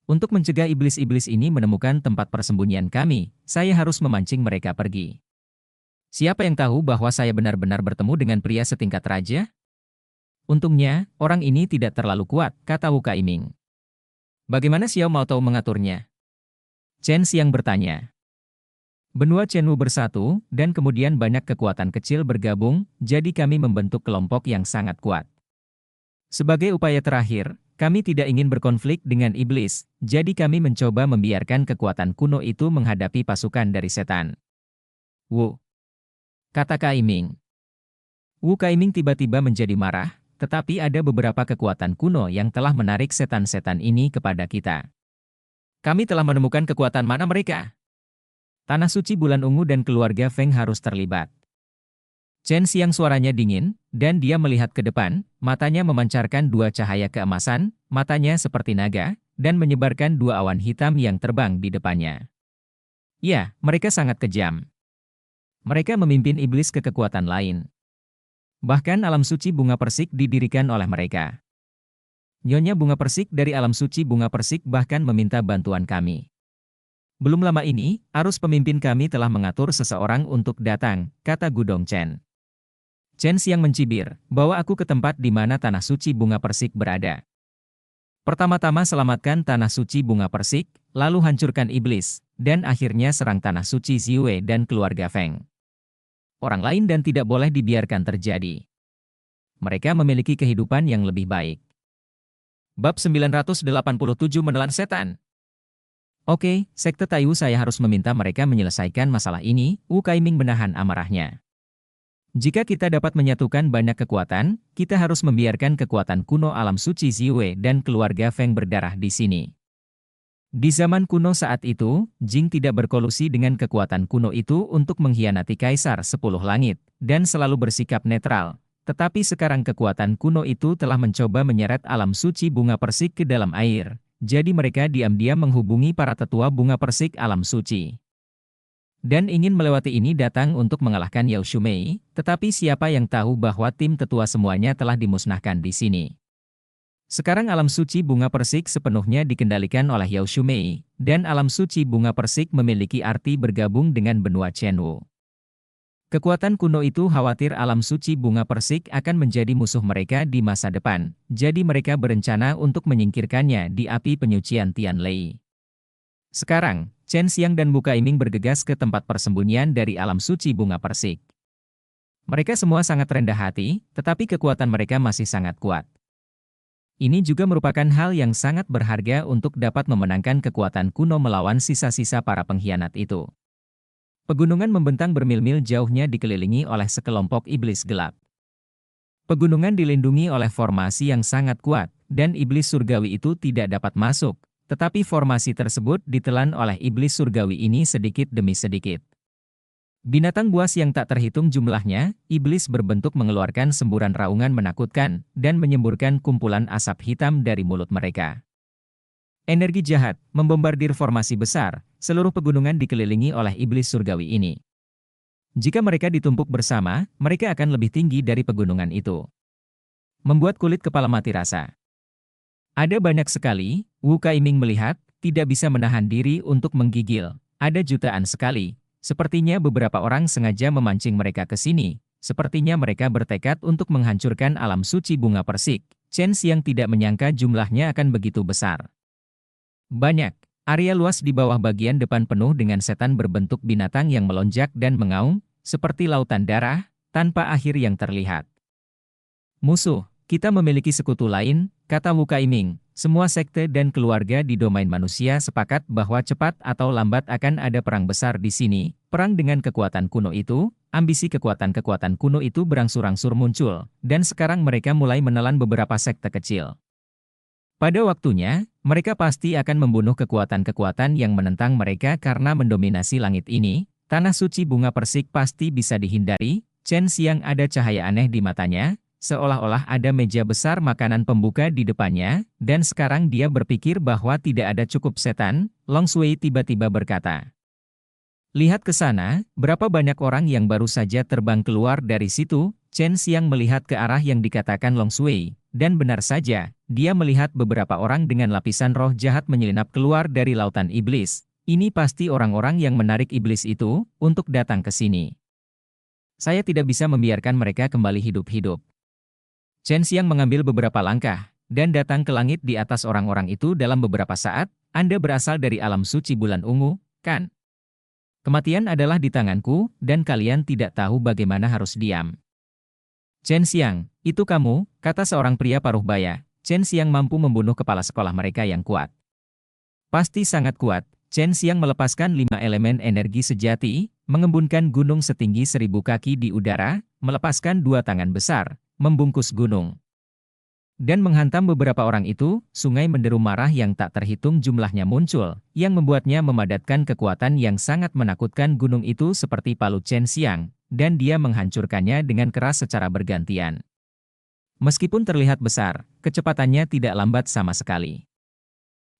Untuk mencegah iblis-iblis ini menemukan tempat persembunyian kami, saya harus memancing mereka pergi. Siapa yang tahu bahwa saya benar-benar bertemu dengan pria setingkat raja? Untungnya, orang ini tidak terlalu kuat, kata Wu Kaiming. Bagaimana Xiao Mao Tao mengaturnya? Chen Xiang bertanya. Benua Chenwu bersatu, dan kemudian banyak kekuatan kecil bergabung, jadi kami membentuk kelompok yang sangat kuat. Sebagai upaya terakhir, kami tidak ingin berkonflik dengan iblis, jadi kami mencoba membiarkan kekuatan kuno itu menghadapi pasukan dari setan. Wu, kata Kaiming. Wu Kaiming tiba-tiba menjadi marah, tetapi ada beberapa kekuatan kuno yang telah menarik setan-setan ini kepada kita. Kami telah menemukan kekuatan mana mereka? Tanah suci bulan ungu dan keluarga Feng harus terlibat. Chen Xiang suaranya dingin, dan dia melihat ke depan, matanya memancarkan dua cahaya keemasan, matanya seperti naga, dan menyebarkan dua awan hitam yang terbang di depannya. Ya, mereka sangat kejam. Mereka memimpin iblis ke kekuatan lain. Bahkan alam suci bunga persik didirikan oleh mereka. Nyonya bunga persik dari alam suci bunga persik bahkan meminta bantuan kami. Belum lama ini, arus pemimpin kami telah mengatur seseorang untuk datang, kata Gudong Chen. Chen Xiang mencibir, bawa aku ke tempat di mana tanah suci bunga persik berada. Pertama-tama selamatkan tanah suci bunga persik, lalu hancurkan iblis, dan akhirnya serang tanah suci Ziwei dan keluarga Feng. Orang lain dan tidak boleh dibiarkan terjadi. Mereka memiliki kehidupan yang lebih baik. Bab 987 Menelan Setan. Oke, Sekte Taiwu saya harus meminta mereka menyelesaikan masalah ini, Wu Kaiming menahan amarahnya. Jika kita dapat menyatukan banyak kekuatan, kita harus membiarkan kekuatan kuno alam suci Ziwei dan keluarga Feng berdarah di sini. Di zaman kuno saat itu, Jing tidak berkolusi dengan kekuatan kuno itu untuk mengkhianati Kaisar 10 Langit, dan selalu bersikap netral. Tetapi sekarang kekuatan kuno itu telah mencoba menyeret alam suci bunga persik ke dalam air. Jadi mereka diam-diam menghubungi para tetua bunga persik alam suci. Dan ingin melewati ini datang untuk mengalahkan Yao Shumei, tetapi siapa yang tahu bahwa tim tetua semuanya telah dimusnahkan di sini. Sekarang alam suci bunga persik sepenuhnya dikendalikan oleh Yao Shumei, dan alam suci bunga persik memiliki arti bergabung dengan benua Chenwu. Kekuatan kuno itu khawatir alam suci bunga persik akan menjadi musuh mereka di masa depan, jadi mereka berencana untuk menyingkirkannya di api penyucian Tianlei. Sekarang, Chen Xiang dan Wu Kaiming bergegas ke tempat persembunyian dari alam suci bunga persik. Mereka semua sangat rendah hati, tetapi kekuatan mereka masih sangat kuat. Ini juga merupakan hal yang sangat berharga untuk dapat memenangkan kekuatan kuno melawan sisa-sisa para pengkhianat itu. Pegunungan membentang bermil-mil jauhnya dikelilingi oleh sekelompok iblis gelap. Pegunungan dilindungi oleh formasi yang sangat kuat, dan iblis surgawi itu tidak dapat masuk, Tetapi formasi tersebut ditelan oleh iblis surgawi ini sedikit demi sedikit. Binatang buas yang tak terhitung jumlahnya, iblis berbentuk mengeluarkan semburan raungan menakutkan dan menyemburkan kumpulan asap hitam dari mulut mereka. Energi jahat membombardir formasi besar, seluruh pegunungan dikelilingi oleh iblis surgawi ini. Jika mereka ditumpuk bersama, mereka akan lebih tinggi dari pegunungan itu. Membuat kulit kepala mati rasa. Ada banyak sekali, Wu Kaiming melihat, tidak bisa menahan diri untuk menggigil. Ada jutaan sekali. Sepertinya beberapa orang sengaja memancing mereka ke sini. Sepertinya mereka bertekad untuk menghancurkan alam suci bunga persik. Chen Xiang tidak menyangka jumlahnya akan begitu besar. Banyak. Area luas di bawah bagian depan penuh dengan setan berbentuk binatang yang melonjak dan mengaum, seperti lautan darah, tanpa akhir yang terlihat. Musuh, kita memiliki sekutu lain, kata Wu Kaiming. Semua sekte dan keluarga di domain manusia sepakat bahwa cepat atau lambat akan ada perang besar di sini. Perang dengan kekuatan kuno itu, ambisi kekuatan-kekuatan kuno itu berangsur-angsur muncul, dan sekarang mereka mulai menelan beberapa sekte kecil. Pada waktunya, mereka pasti akan membunuh kekuatan-kekuatan yang menentang mereka karena mendominasi langit ini. Tanah suci bunga persik pasti bisa dihindari. Chen Xiang ada cahaya aneh di matanya, seolah-olah ada meja besar makanan pembuka di depannya, dan sekarang dia berpikir bahwa tidak ada cukup setan. Long Shui tiba-tiba berkata, "Lihat ke sana, berapa banyak orang yang baru saja terbang keluar dari situ." Chen Xiang melihat ke arah yang dikatakan Long Shui, dan benar saja, dia melihat beberapa orang dengan lapisan roh jahat menyelinap keluar dari lautan iblis. Ini pasti orang-orang yang menarik iblis itu untuk datang ke sini. Saya tidak bisa membiarkan mereka kembali hidup-hidup. Chen Xiang mengambil beberapa langkah, dan datang ke langit di atas orang-orang itu dalam beberapa saat. Anda berasal dari alam suci bulan ungu, kan? Kematian adalah di tanganku, dan kalian tidak tahu bagaimana harus diam. Chen Xiang, itu kamu, kata seorang pria paruh baya. Chen Xiang mampu membunuh kepala sekolah mereka yang kuat. Pasti sangat kuat. Chen Xiang melepaskan 5 elemen energi sejati, mengembunkan gunung setinggi 1000 kaki di udara, melepaskan 2 tangan besar, membungkus gunung. Dan menghantam beberapa orang itu, sungai menderu marah yang tak terhitung jumlahnya muncul, yang membuatnya memadatkan kekuatan yang sangat menakutkan gunung itu seperti palu Chen Xiang, dan dia menghancurkannya dengan keras secara bergantian. Meskipun terlihat besar, kecepatannya tidak lambat sama sekali.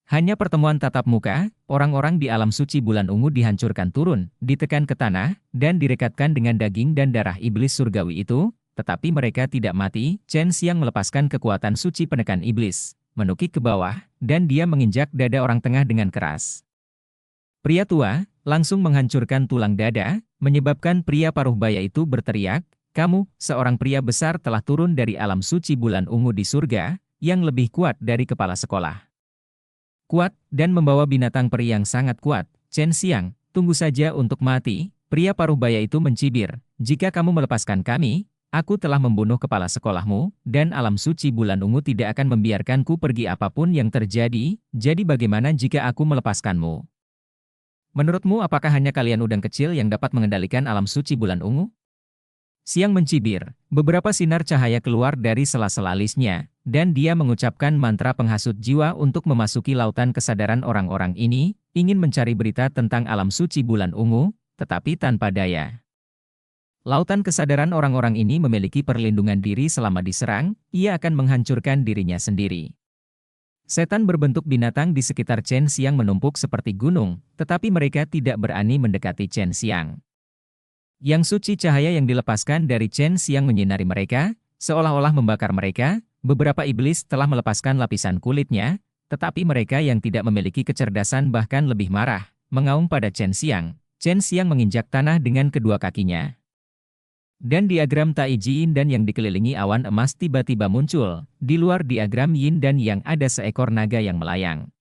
Hanya pertemuan tatap muka, orang-orang di alam suci bulan ungu dihancurkan turun, ditekan ke tanah, dan direkatkan dengan daging dan darah iblis surgawi itu. Tetapi mereka tidak mati. Chen Xiang melepaskan kekuatan suci penekan iblis, menukik ke bawah, dan dia menginjak dada orang tengah dengan keras. Pria tua langsung menghancurkan tulang dada, menyebabkan pria paruh baya itu berteriak, "Kamu, seorang pria besar telah turun dari alam suci bulan ungu di surga, yang lebih kuat dari kepala sekolah. Kuat, dan membawa binatang peri yang sangat kuat. Chen Xiang, tunggu saja untuk mati." Pria paruh baya itu mencibir, "Jika kamu melepaskan kami, aku telah membunuh kepala sekolahmu, dan alam suci bulan ungu tidak akan membiarkanku pergi apapun yang terjadi. Jadi bagaimana jika aku melepaskanmu? Menurutmu apakah hanya kalian udang kecil yang dapat mengendalikan alam suci bulan ungu?" Xiang mencibir, beberapa sinar cahaya keluar dari sela-sela alisnya, dan dia mengucapkan mantra penghasut jiwa untuk memasuki lautan kesadaran orang-orang ini, ingin mencari berita tentang alam suci bulan ungu, tetapi tanpa daya. Lautan kesadaran orang-orang ini memiliki perlindungan diri selama diserang, ia akan menghancurkan dirinya sendiri. Setan berbentuk binatang di sekitar Chen Xiang menumpuk seperti gunung, tetapi mereka tidak berani mendekati Chen Xiang. Yang suci cahaya yang dilepaskan dari Chen Xiang menyinari mereka, seolah-olah membakar mereka. Beberapa iblis telah melepaskan lapisan kulitnya, tetapi mereka yang tidak memiliki kecerdasan bahkan lebih marah, mengaum pada Chen Xiang. Chen Xiang menginjak tanah dengan kedua kakinya. Dan diagram Tai Chi Yin dan yang dikelilingi awan emas tiba-tiba muncul. Di luar diagram Yin dan yang ada seekor naga yang melayang.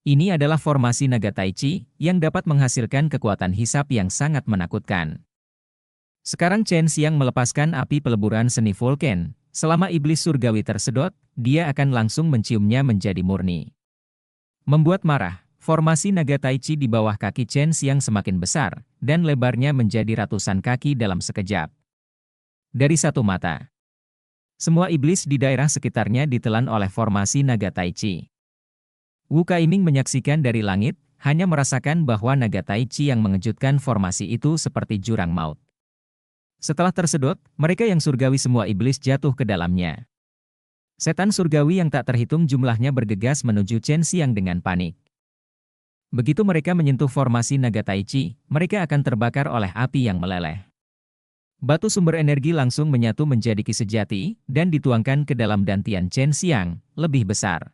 Ini adalah formasi naga Tai Chi, yang dapat menghasilkan kekuatan hisap yang sangat menakutkan. Sekarang Chen Xiang melepaskan api peleburan seni Vulcan. Selama iblis surgawi tersedot, dia akan langsung menciumnya menjadi murni. Membuat marah, formasi naga Tai Chi di bawah kaki Chen Xiang semakin besar, dan lebarnya menjadi ratusan kaki dalam sekejap. Dari satu mata, semua iblis di daerah sekitarnya ditelan oleh formasi naga Tai Chi. Wu Kaiming menyaksikan dari langit, hanya merasakan bahwa naga Tai Chi yang mengejutkan formasi itu seperti jurang maut. Setelah tersedot, mereka yang surgawi semua iblis jatuh ke dalamnya. Setan surgawi yang tak terhitung jumlahnya bergegas menuju Chen Xiang dengan panik. Begitu mereka menyentuh formasi naga Tai Chi, mereka akan terbakar oleh api yang meleleh. Batu sumber energi langsung menyatu menjadi ki sejati, dan dituangkan ke dalam dantian Chen Xiang, lebih besar.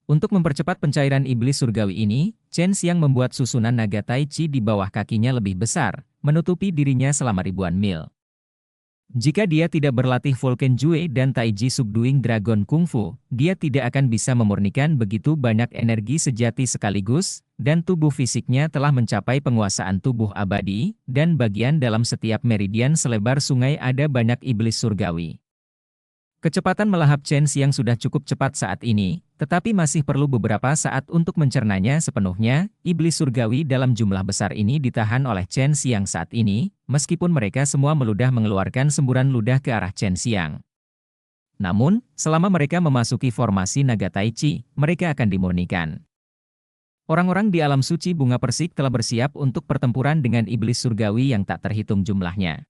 Untuk mempercepat pencairan iblis surgawi ini, Chen Xiang membuat susunan naga Tai Chi di bawah kakinya lebih besar, menutupi dirinya selama ribuan mil. Jika dia tidak berlatih Vulcan Jue dan Taiji Subduing Dragon Kungfu, dia tidak akan bisa memurnikan begitu banyak energi sejati sekaligus, dan tubuh fisiknya telah mencapai penguasaan tubuh abadi, dan bagian dalam setiap meridian selebar sungai ada banyak iblis surgawi. Kecepatan melahap Chen Xiang sudah cukup cepat saat ini, tetapi masih perlu beberapa saat untuk mencernanya sepenuhnya. Iblis surgawi dalam jumlah besar ini ditahan oleh Chen Xiang saat ini, meskipun mereka semua meludah mengeluarkan semburan ludah ke arah Chen Xiang. Namun, selama mereka memasuki formasi naga Tai Chi, mereka akan dimurnikan. Orang-orang di alam suci bunga persik telah bersiap untuk pertempuran dengan iblis surgawi yang tak terhitung jumlahnya.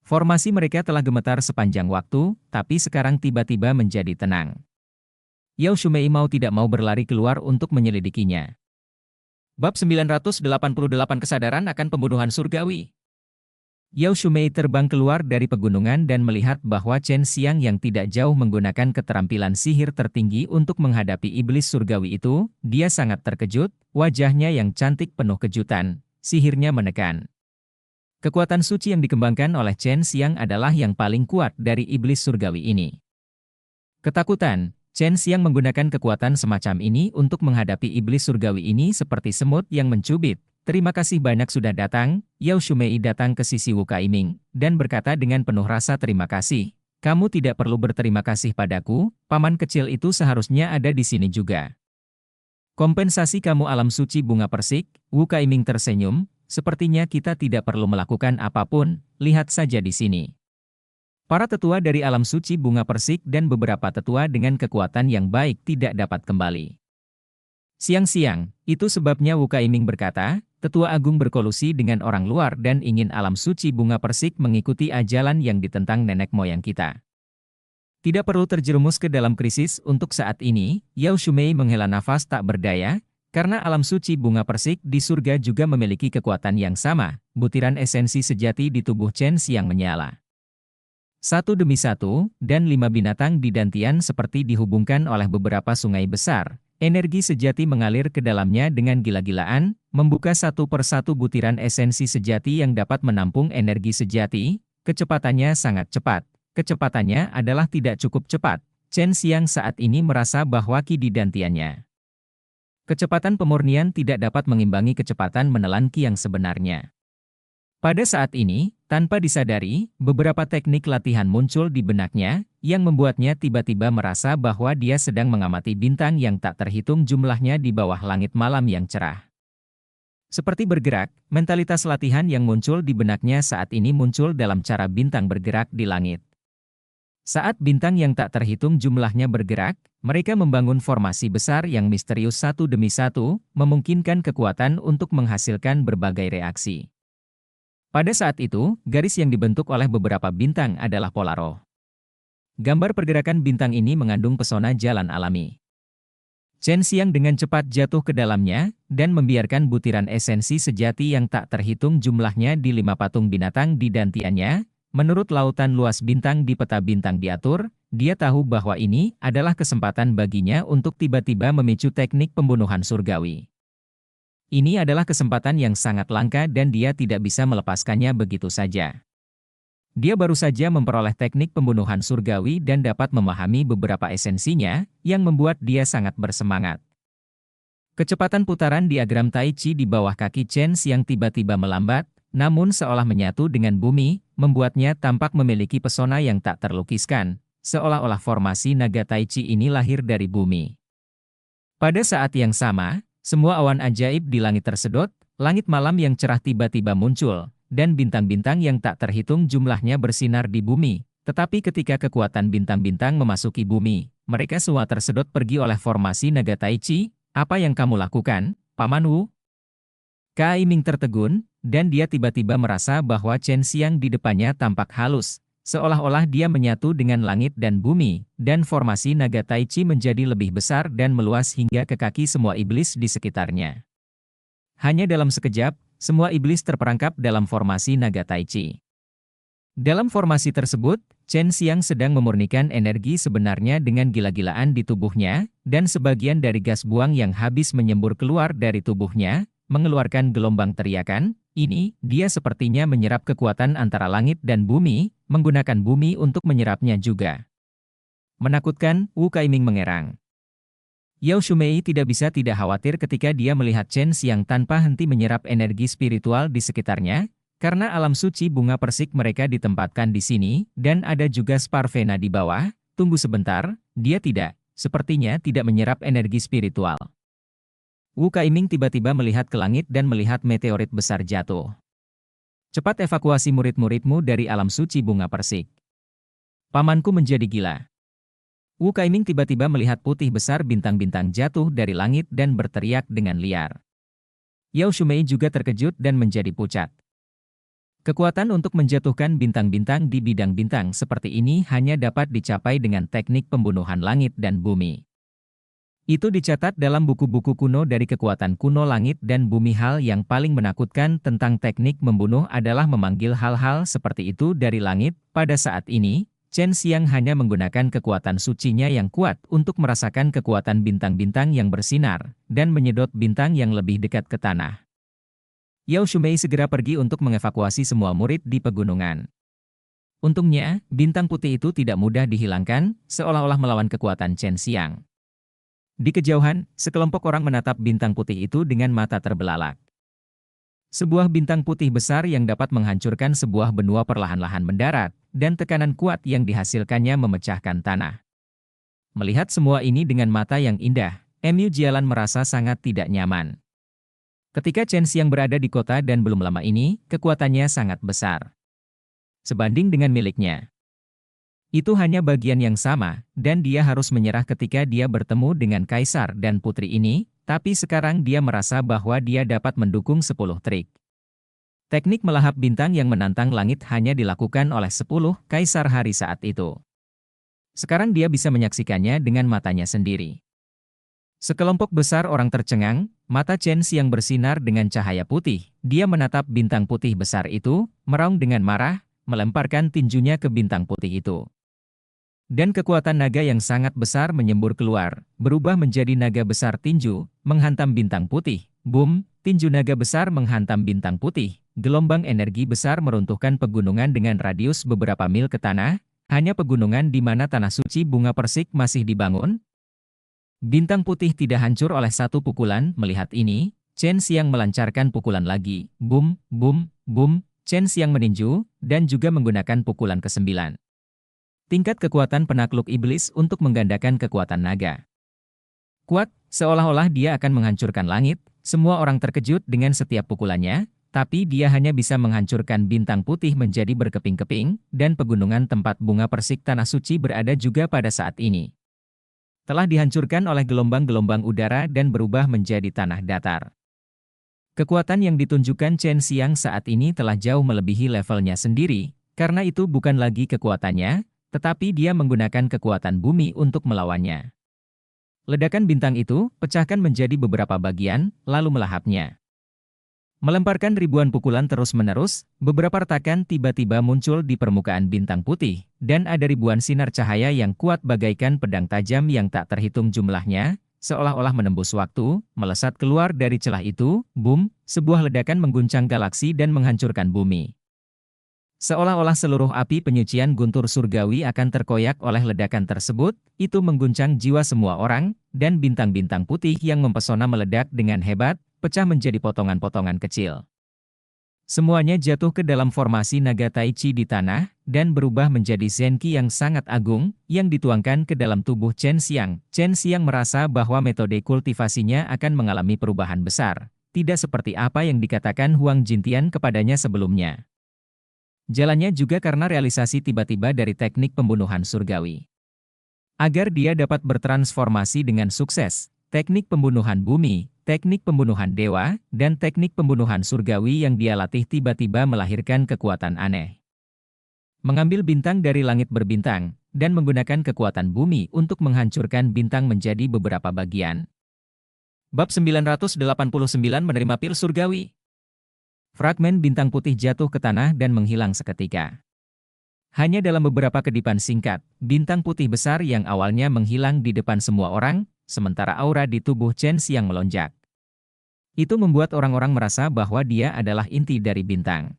Formasi mereka telah gemetar sepanjang waktu, tapi sekarang tiba-tiba menjadi tenang. Yao Shumei tidak mau berlari keluar untuk menyelidikinya. Bab 988 Kesadaran akan Pembunuhan Surgawi. Yao Shumei terbang keluar dari pegunungan dan melihat bahwa Chen Xiang yang tidak jauh menggunakan keterampilan sihir tertinggi untuk menghadapi iblis surgawi itu. Dia sangat terkejut, wajahnya yang cantik penuh kejutan, sihirnya menekan. Kekuatan suci yang dikembangkan oleh Chen Xiang adalah yang paling kuat dari iblis surgawi ini. Ketakutan, Chen Xiang menggunakan kekuatan semacam ini untuk menghadapi iblis surgawi ini seperti semut yang mencubit. Terima kasih banyak sudah datang. Yao Shumei datang ke sisi Wu Kaiming, dan berkata dengan penuh rasa terima kasih. Kamu tidak perlu berterima kasih padaku, paman kecil itu seharusnya ada di sini juga. Kompensasi kamu alam suci bunga persik, Wu Kaiming tersenyum. Sepertinya kita tidak perlu melakukan apapun, lihat saja di sini. Para tetua dari alam suci bunga persik dan beberapa tetua dengan kekuatan yang baik tidak dapat kembali. Siang-siang, itu sebabnya Wu Kaiming berkata, tetua agung berkolusi dengan orang luar dan ingin alam suci bunga persik mengikuti ajalan yang ditentang nenek moyang kita. Tidak perlu terjerumus ke dalam krisis untuk saat ini. Yao Shumei menghela nafas tak berdaya, karena alam suci bunga persik di surga juga memiliki kekuatan yang sama. Butiran esensi sejati di tubuh Chen Xiang menyala. Satu demi satu, dan 5 binatang di dantian seperti dihubungkan oleh beberapa sungai besar. Energi sejati mengalir ke dalamnya dengan gila-gilaan, membuka satu persatu butiran esensi sejati yang dapat menampung energi sejati. Kecepatannya sangat cepat. Kecepatannya adalah tidak cukup cepat. Chen Xiang saat ini merasa bahwa ki di dantiannya. Kecepatan pemurnian tidak dapat mengimbangi kecepatan menelan ki yang sebenarnya. Pada saat ini, tanpa disadari, beberapa teknik latihan muncul di benaknya, yang membuatnya tiba-tiba merasa bahwa dia sedang mengamati bintang yang tak terhitung jumlahnya di bawah langit malam yang cerah. Seperti bergerak, mentalitas latihan yang muncul di benaknya saat ini muncul dalam cara bintang bergerak di langit. Saat bintang yang tak terhitung jumlahnya bergerak, mereka membangun formasi besar yang misterius satu demi satu, memungkinkan kekuatan untuk menghasilkan berbagai reaksi. Pada saat itu, garis yang dibentuk oleh beberapa bintang adalah pola roh. Gambar pergerakan bintang ini mengandung pesona jalan alami. Chen Xiang dengan cepat jatuh ke dalamnya, dan membiarkan butiran esensi sejati yang tak terhitung jumlahnya di 5 patung binatang di dantiannya. Menurut lautan luas bintang di peta bintang diatur, dia tahu bahwa ini adalah kesempatan baginya untuk tiba-tiba memicu teknik pembunuhan surgawi. Ini adalah kesempatan yang sangat langka dan dia tidak bisa melepaskannya begitu saja. Dia baru saja memperoleh teknik pembunuhan surgawi dan dapat memahami beberapa esensinya, yang membuat dia sangat bersemangat. Kecepatan putaran diagram Tai Chi di bawah kaki Chen Xiang tiba-tiba melambat, namun seolah menyatu dengan bumi, membuatnya tampak memiliki pesona yang tak terlukiskan, seolah-olah formasi naga Tai Chi ini lahir dari bumi. Pada saat yang sama, semua awan ajaib di langit tersedot, langit malam yang cerah tiba-tiba muncul, dan bintang-bintang yang tak terhitung jumlahnya bersinar di bumi. Tetapi ketika kekuatan bintang-bintang memasuki bumi, mereka semua tersedot pergi oleh formasi naga Tai Chi. Apa yang kamu lakukan, Paman Wu? Kai Ming tertegun, dan dia tiba-tiba merasa bahwa Chen Xiang di depannya tampak halus, seolah-olah dia menyatu dengan langit dan bumi, dan formasi naga Tai Chi menjadi lebih besar dan meluas hingga ke kaki semua iblis di sekitarnya. Hanya dalam sekejap, semua iblis terperangkap dalam formasi naga Tai Chi. Dalam formasi tersebut, Chen Xiang sedang memurnikan energi sebenarnya dengan gila-gilaan di tubuhnya, dan sebagian dari gas buang yang habis menyembur keluar dari tubuhnya, mengeluarkan gelombang teriakan. Ini, dia sepertinya menyerap kekuatan antara langit dan bumi, menggunakan bumi untuk menyerapnya juga. Menakutkan, Wu Kaiming mengerang. Yao Shumei tidak bisa tidak khawatir ketika dia melihat Chen Xiang tanpa henti menyerap energi spiritual di sekitarnya, karena alam suci bunga persik mereka ditempatkan di sini, dan ada juga Sparvena di bawah. Tunggu sebentar, dia sepertinya tidak menyerap energi spiritual. Wu Kaiming tiba-tiba melihat ke langit dan melihat meteorit besar jatuh. Cepat evakuasi murid-muridmu dari alam suci bunga persik. Pamanku menjadi gila. Wu Kaiming tiba-tiba melihat putih besar bintang-bintang jatuh dari langit dan berteriak dengan liar. Yao Shumei juga terkejut dan menjadi pucat. Kekuatan untuk menjatuhkan bintang-bintang di bidang bintang seperti ini hanya dapat dicapai dengan teknik pembunuhan langit dan bumi. Itu dicatat dalam buku-buku kuno dari kekuatan kuno langit dan bumi. Hal yang paling menakutkan tentang teknik membunuh adalah memanggil hal-hal seperti itu dari langit. Pada saat ini, Chen Xiang hanya menggunakan kekuatan sucinya yang kuat untuk merasakan kekuatan bintang-bintang yang bersinar, dan menyedot bintang yang lebih dekat ke tanah. Yao Shumei segera pergi untuk mengevakuasi semua murid di pegunungan. Untungnya, bintang putih itu tidak mudah dihilangkan, seolah-olah melawan kekuatan Chen Xiang. Di kejauhan, sekelompok orang menatap bintang putih itu dengan mata terbelalak. Sebuah bintang putih besar yang dapat menghancurkan sebuah benua perlahan-lahan mendarat, dan tekanan kuat yang dihasilkannya memecahkan tanah. Melihat semua ini dengan mata yang indah, Mu Jialan merasa sangat tidak nyaman. Ketika Chen Xiang berada di kota dan belum lama ini, kekuatannya sangat besar. Sebanding dengan miliknya. Itu hanya bagian yang sama, dan dia harus menyerah ketika dia bertemu dengan kaisar dan putri ini, tapi sekarang dia merasa bahwa dia dapat mendukung 10 trik. Teknik melahap bintang yang menantang langit hanya dilakukan oleh 10 kaisar hari saat itu. Sekarang dia bisa menyaksikannya dengan matanya sendiri. Sekelompok besar orang tercengang, mata Chen Xiang bersinar dengan cahaya putih. Dia menatap bintang putih besar itu, meraung dengan marah, melemparkan tinjunya ke bintang putih itu. Dan kekuatan naga yang sangat besar menyembur keluar, berubah menjadi naga besar tinju, menghantam bintang putih. Boom, tinju naga besar menghantam bintang putih. Gelombang energi besar meruntuhkan pegunungan dengan radius beberapa mil ke tanah, hanya pegunungan di mana tanah suci bunga persik masih dibangun. Bintang putih tidak hancur oleh satu pukulan. Melihat ini, Chen Xiang melancarkan pukulan lagi. Boom, boom, boom, Chen Xiang meninju, dan juga menggunakan pukulan ke-9. Tingkat kekuatan penakluk iblis untuk menggandakan kekuatan naga. Kuat, seolah-olah dia akan menghancurkan langit. Semua orang terkejut dengan setiap pukulannya, tapi dia hanya bisa menghancurkan bintang putih menjadi berkeping-keping, dan pegunungan tempat bunga persik tanah suci berada juga pada saat ini. Telah dihancurkan oleh gelombang-gelombang udara dan berubah menjadi tanah datar. Kekuatan yang ditunjukkan Chen Xiang saat ini telah jauh melebihi levelnya sendiri, karena itu bukan lagi kekuatannya, tetapi dia menggunakan kekuatan bumi untuk melawannya. Ledakan bintang itu pecahkan menjadi beberapa bagian, lalu melahapnya. Melemparkan ribuan pukulan terus-menerus, beberapa retakan tiba-tiba muncul di permukaan bintang putih, dan ada ribuan sinar cahaya yang kuat bagaikan pedang tajam yang tak terhitung jumlahnya, seolah-olah menembus waktu, melesat keluar dari celah itu. Boom, sebuah ledakan mengguncang galaksi dan menghancurkan bumi. Seolah-olah seluruh api penyucian guntur surgawi akan terkoyak oleh ledakan tersebut. Itu mengguncang jiwa semua orang, dan bintang-bintang putih yang mempesona meledak dengan hebat, pecah menjadi potongan-potongan kecil. Semuanya jatuh ke dalam formasi naga Tai Chi di tanah, dan berubah menjadi Zenki yang sangat agung, yang dituangkan ke dalam tubuh Chen Xiang. Chen Xiang merasa bahwa metode kultivasinya akan mengalami perubahan besar, tidak seperti apa yang dikatakan Huang Jintian kepadanya sebelumnya. Jalannya juga karena realisasi tiba-tiba dari teknik pembunuhan surgawi. Agar dia dapat bertransformasi dengan sukses, teknik pembunuhan bumi, teknik pembunuhan dewa, dan teknik pembunuhan surgawi yang dia latih tiba-tiba melahirkan kekuatan aneh. Mengambil bintang dari langit berbintang, dan menggunakan kekuatan bumi untuk menghancurkan bintang menjadi beberapa bagian. Bab 989 menerima pil surgawi. Fragmen bintang putih jatuh ke tanah dan menghilang seketika. Hanya dalam beberapa kedipan singkat, bintang putih besar yang awalnya menghilang di depan semua orang, sementara aura di tubuh Chen Xiang melonjak. Itu membuat orang-orang merasa bahwa dia adalah inti dari bintang.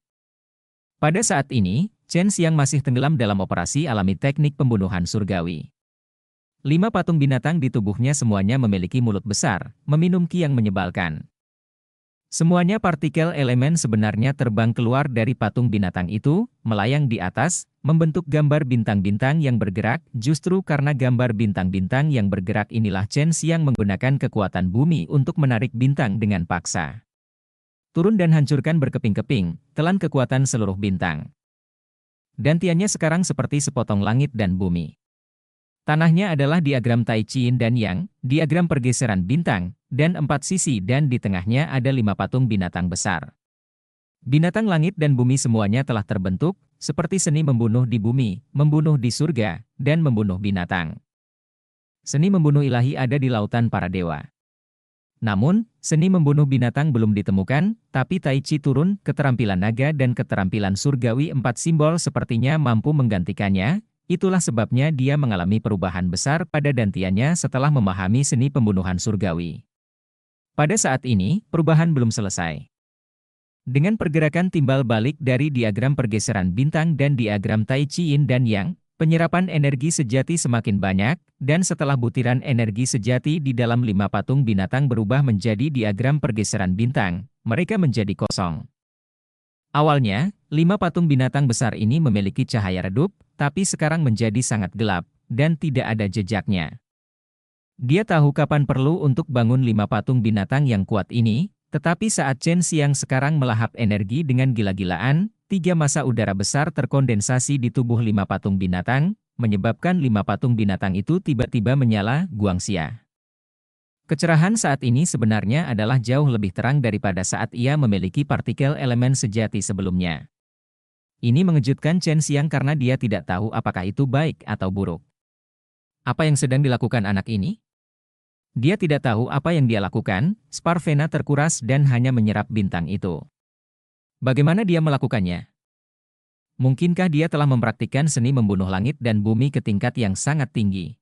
Pada saat ini, Chen Xiang masih tenggelam dalam operasi alami teknik pembunuhan surgawi. 5 patung binatang di tubuhnya semuanya memiliki mulut besar, meminum ki yang menyebalkan. Semuanya partikel elemen sebenarnya terbang keluar dari patung binatang itu, melayang di atas, membentuk gambar bintang-bintang yang bergerak. Justru karena gambar bintang-bintang yang bergerak inilah Chen Xiang menggunakan kekuatan bumi untuk menarik bintang dengan paksa. Turun dan hancurkan berkeping-keping, telan kekuatan seluruh bintang. Dantiannya sekarang seperti sepotong langit dan bumi. Tanahnya adalah diagram Tai Chi Yin dan Yang, diagram pergeseran bintang, dan 4 sisi dan di tengahnya ada 5 patung binatang besar. Binatang langit dan bumi semuanya telah terbentuk, seperti seni membunuh di bumi, membunuh di surga, dan membunuh binatang. Seni membunuh ilahi ada di lautan para dewa. Namun, seni membunuh binatang belum ditemukan, tapi Tai Chi turun, keterampilan naga dan keterampilan surgawi 4 simbol sepertinya mampu menggantikannya. Itulah sebabnya dia mengalami perubahan besar pada dantiannya setelah memahami seni pembunuhan surgawi. Pada saat ini, perubahan belum selesai. Dengan pergerakan timbal balik dari diagram pergeseran bintang dan diagram Tai Chi Yin dan Yang, penyerapan energi sejati semakin banyak, dan setelah butiran energi sejati di dalam 5 patung binatang berubah menjadi diagram pergeseran bintang, mereka menjadi kosong. Awalnya, 5 patung binatang besar ini memiliki cahaya redup, tapi sekarang menjadi sangat gelap, dan tidak ada jejaknya. Dia tahu kapan perlu untuk bangun 5 patung binatang yang kuat ini, tetapi saat Chen Xiang sekarang melahap energi dengan gila-gilaan, 3 massa udara besar terkondensasi di tubuh 5 patung binatang, menyebabkan 5 patung binatang itu tiba-tiba menyala, Guangxia. Kecerahan saat ini sebenarnya adalah jauh lebih terang daripada saat ia memiliki partikel elemen sejati sebelumnya. Ini mengejutkan Chen Xiang karena dia tidak tahu apakah itu baik atau buruk. Apa yang sedang dilakukan anak ini? Dia tidak tahu apa yang dia lakukan, Sparvena terkuras dan hanya menyerap bintang itu. Bagaimana dia melakukannya? Mungkinkah dia telah mempraktikkan seni membunuh langit dan bumi ke tingkat yang sangat tinggi?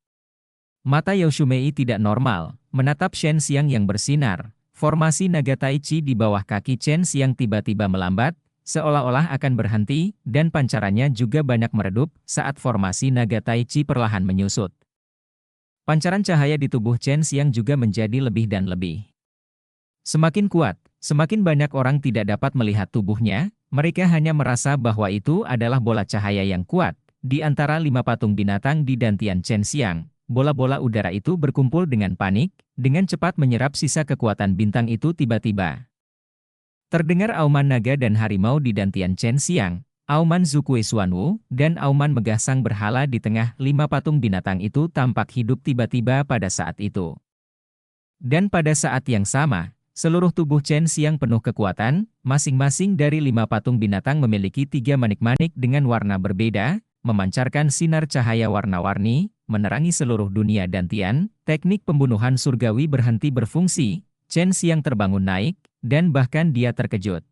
Mata Yao Shumei tidak normal, menatap Chen Xiang yang bersinar. Formasi naga Tai Chi di bawah kaki Chen Xiang tiba-tiba melambat, seolah-olah akan berhenti, dan pancarannya juga banyak meredup saat formasi naga Tai Chi perlahan menyusut. Pancaran cahaya di tubuh Chen Xiang juga menjadi lebih dan lebih. Semakin kuat, semakin banyak orang tidak dapat melihat tubuhnya, mereka hanya merasa bahwa itu adalah bola cahaya yang kuat. Di antara 5 patung binatang di dantian Chen Xiang, bola-bola udara itu berkumpul dengan panik, dengan cepat menyerap sisa kekuatan bintang itu tiba-tiba. Terdengar auman naga dan harimau di dantian Chen Xiang, auman Zukue Xuanwu, dan auman megah sang berhala di tengah 5 patung binatang itu tampak hidup tiba-tiba pada saat itu. Dan pada saat yang sama, seluruh tubuh Chen Xiang penuh kekuatan, masing-masing dari 5 patung binatang memiliki 3 manik-manik dengan warna berbeda, memancarkan sinar cahaya warna-warni, menerangi seluruh dunia dantian. Teknik pembunuhan surgawi berhenti berfungsi, Chen Xiang terbangun naik, dan bahkan dia terkejut.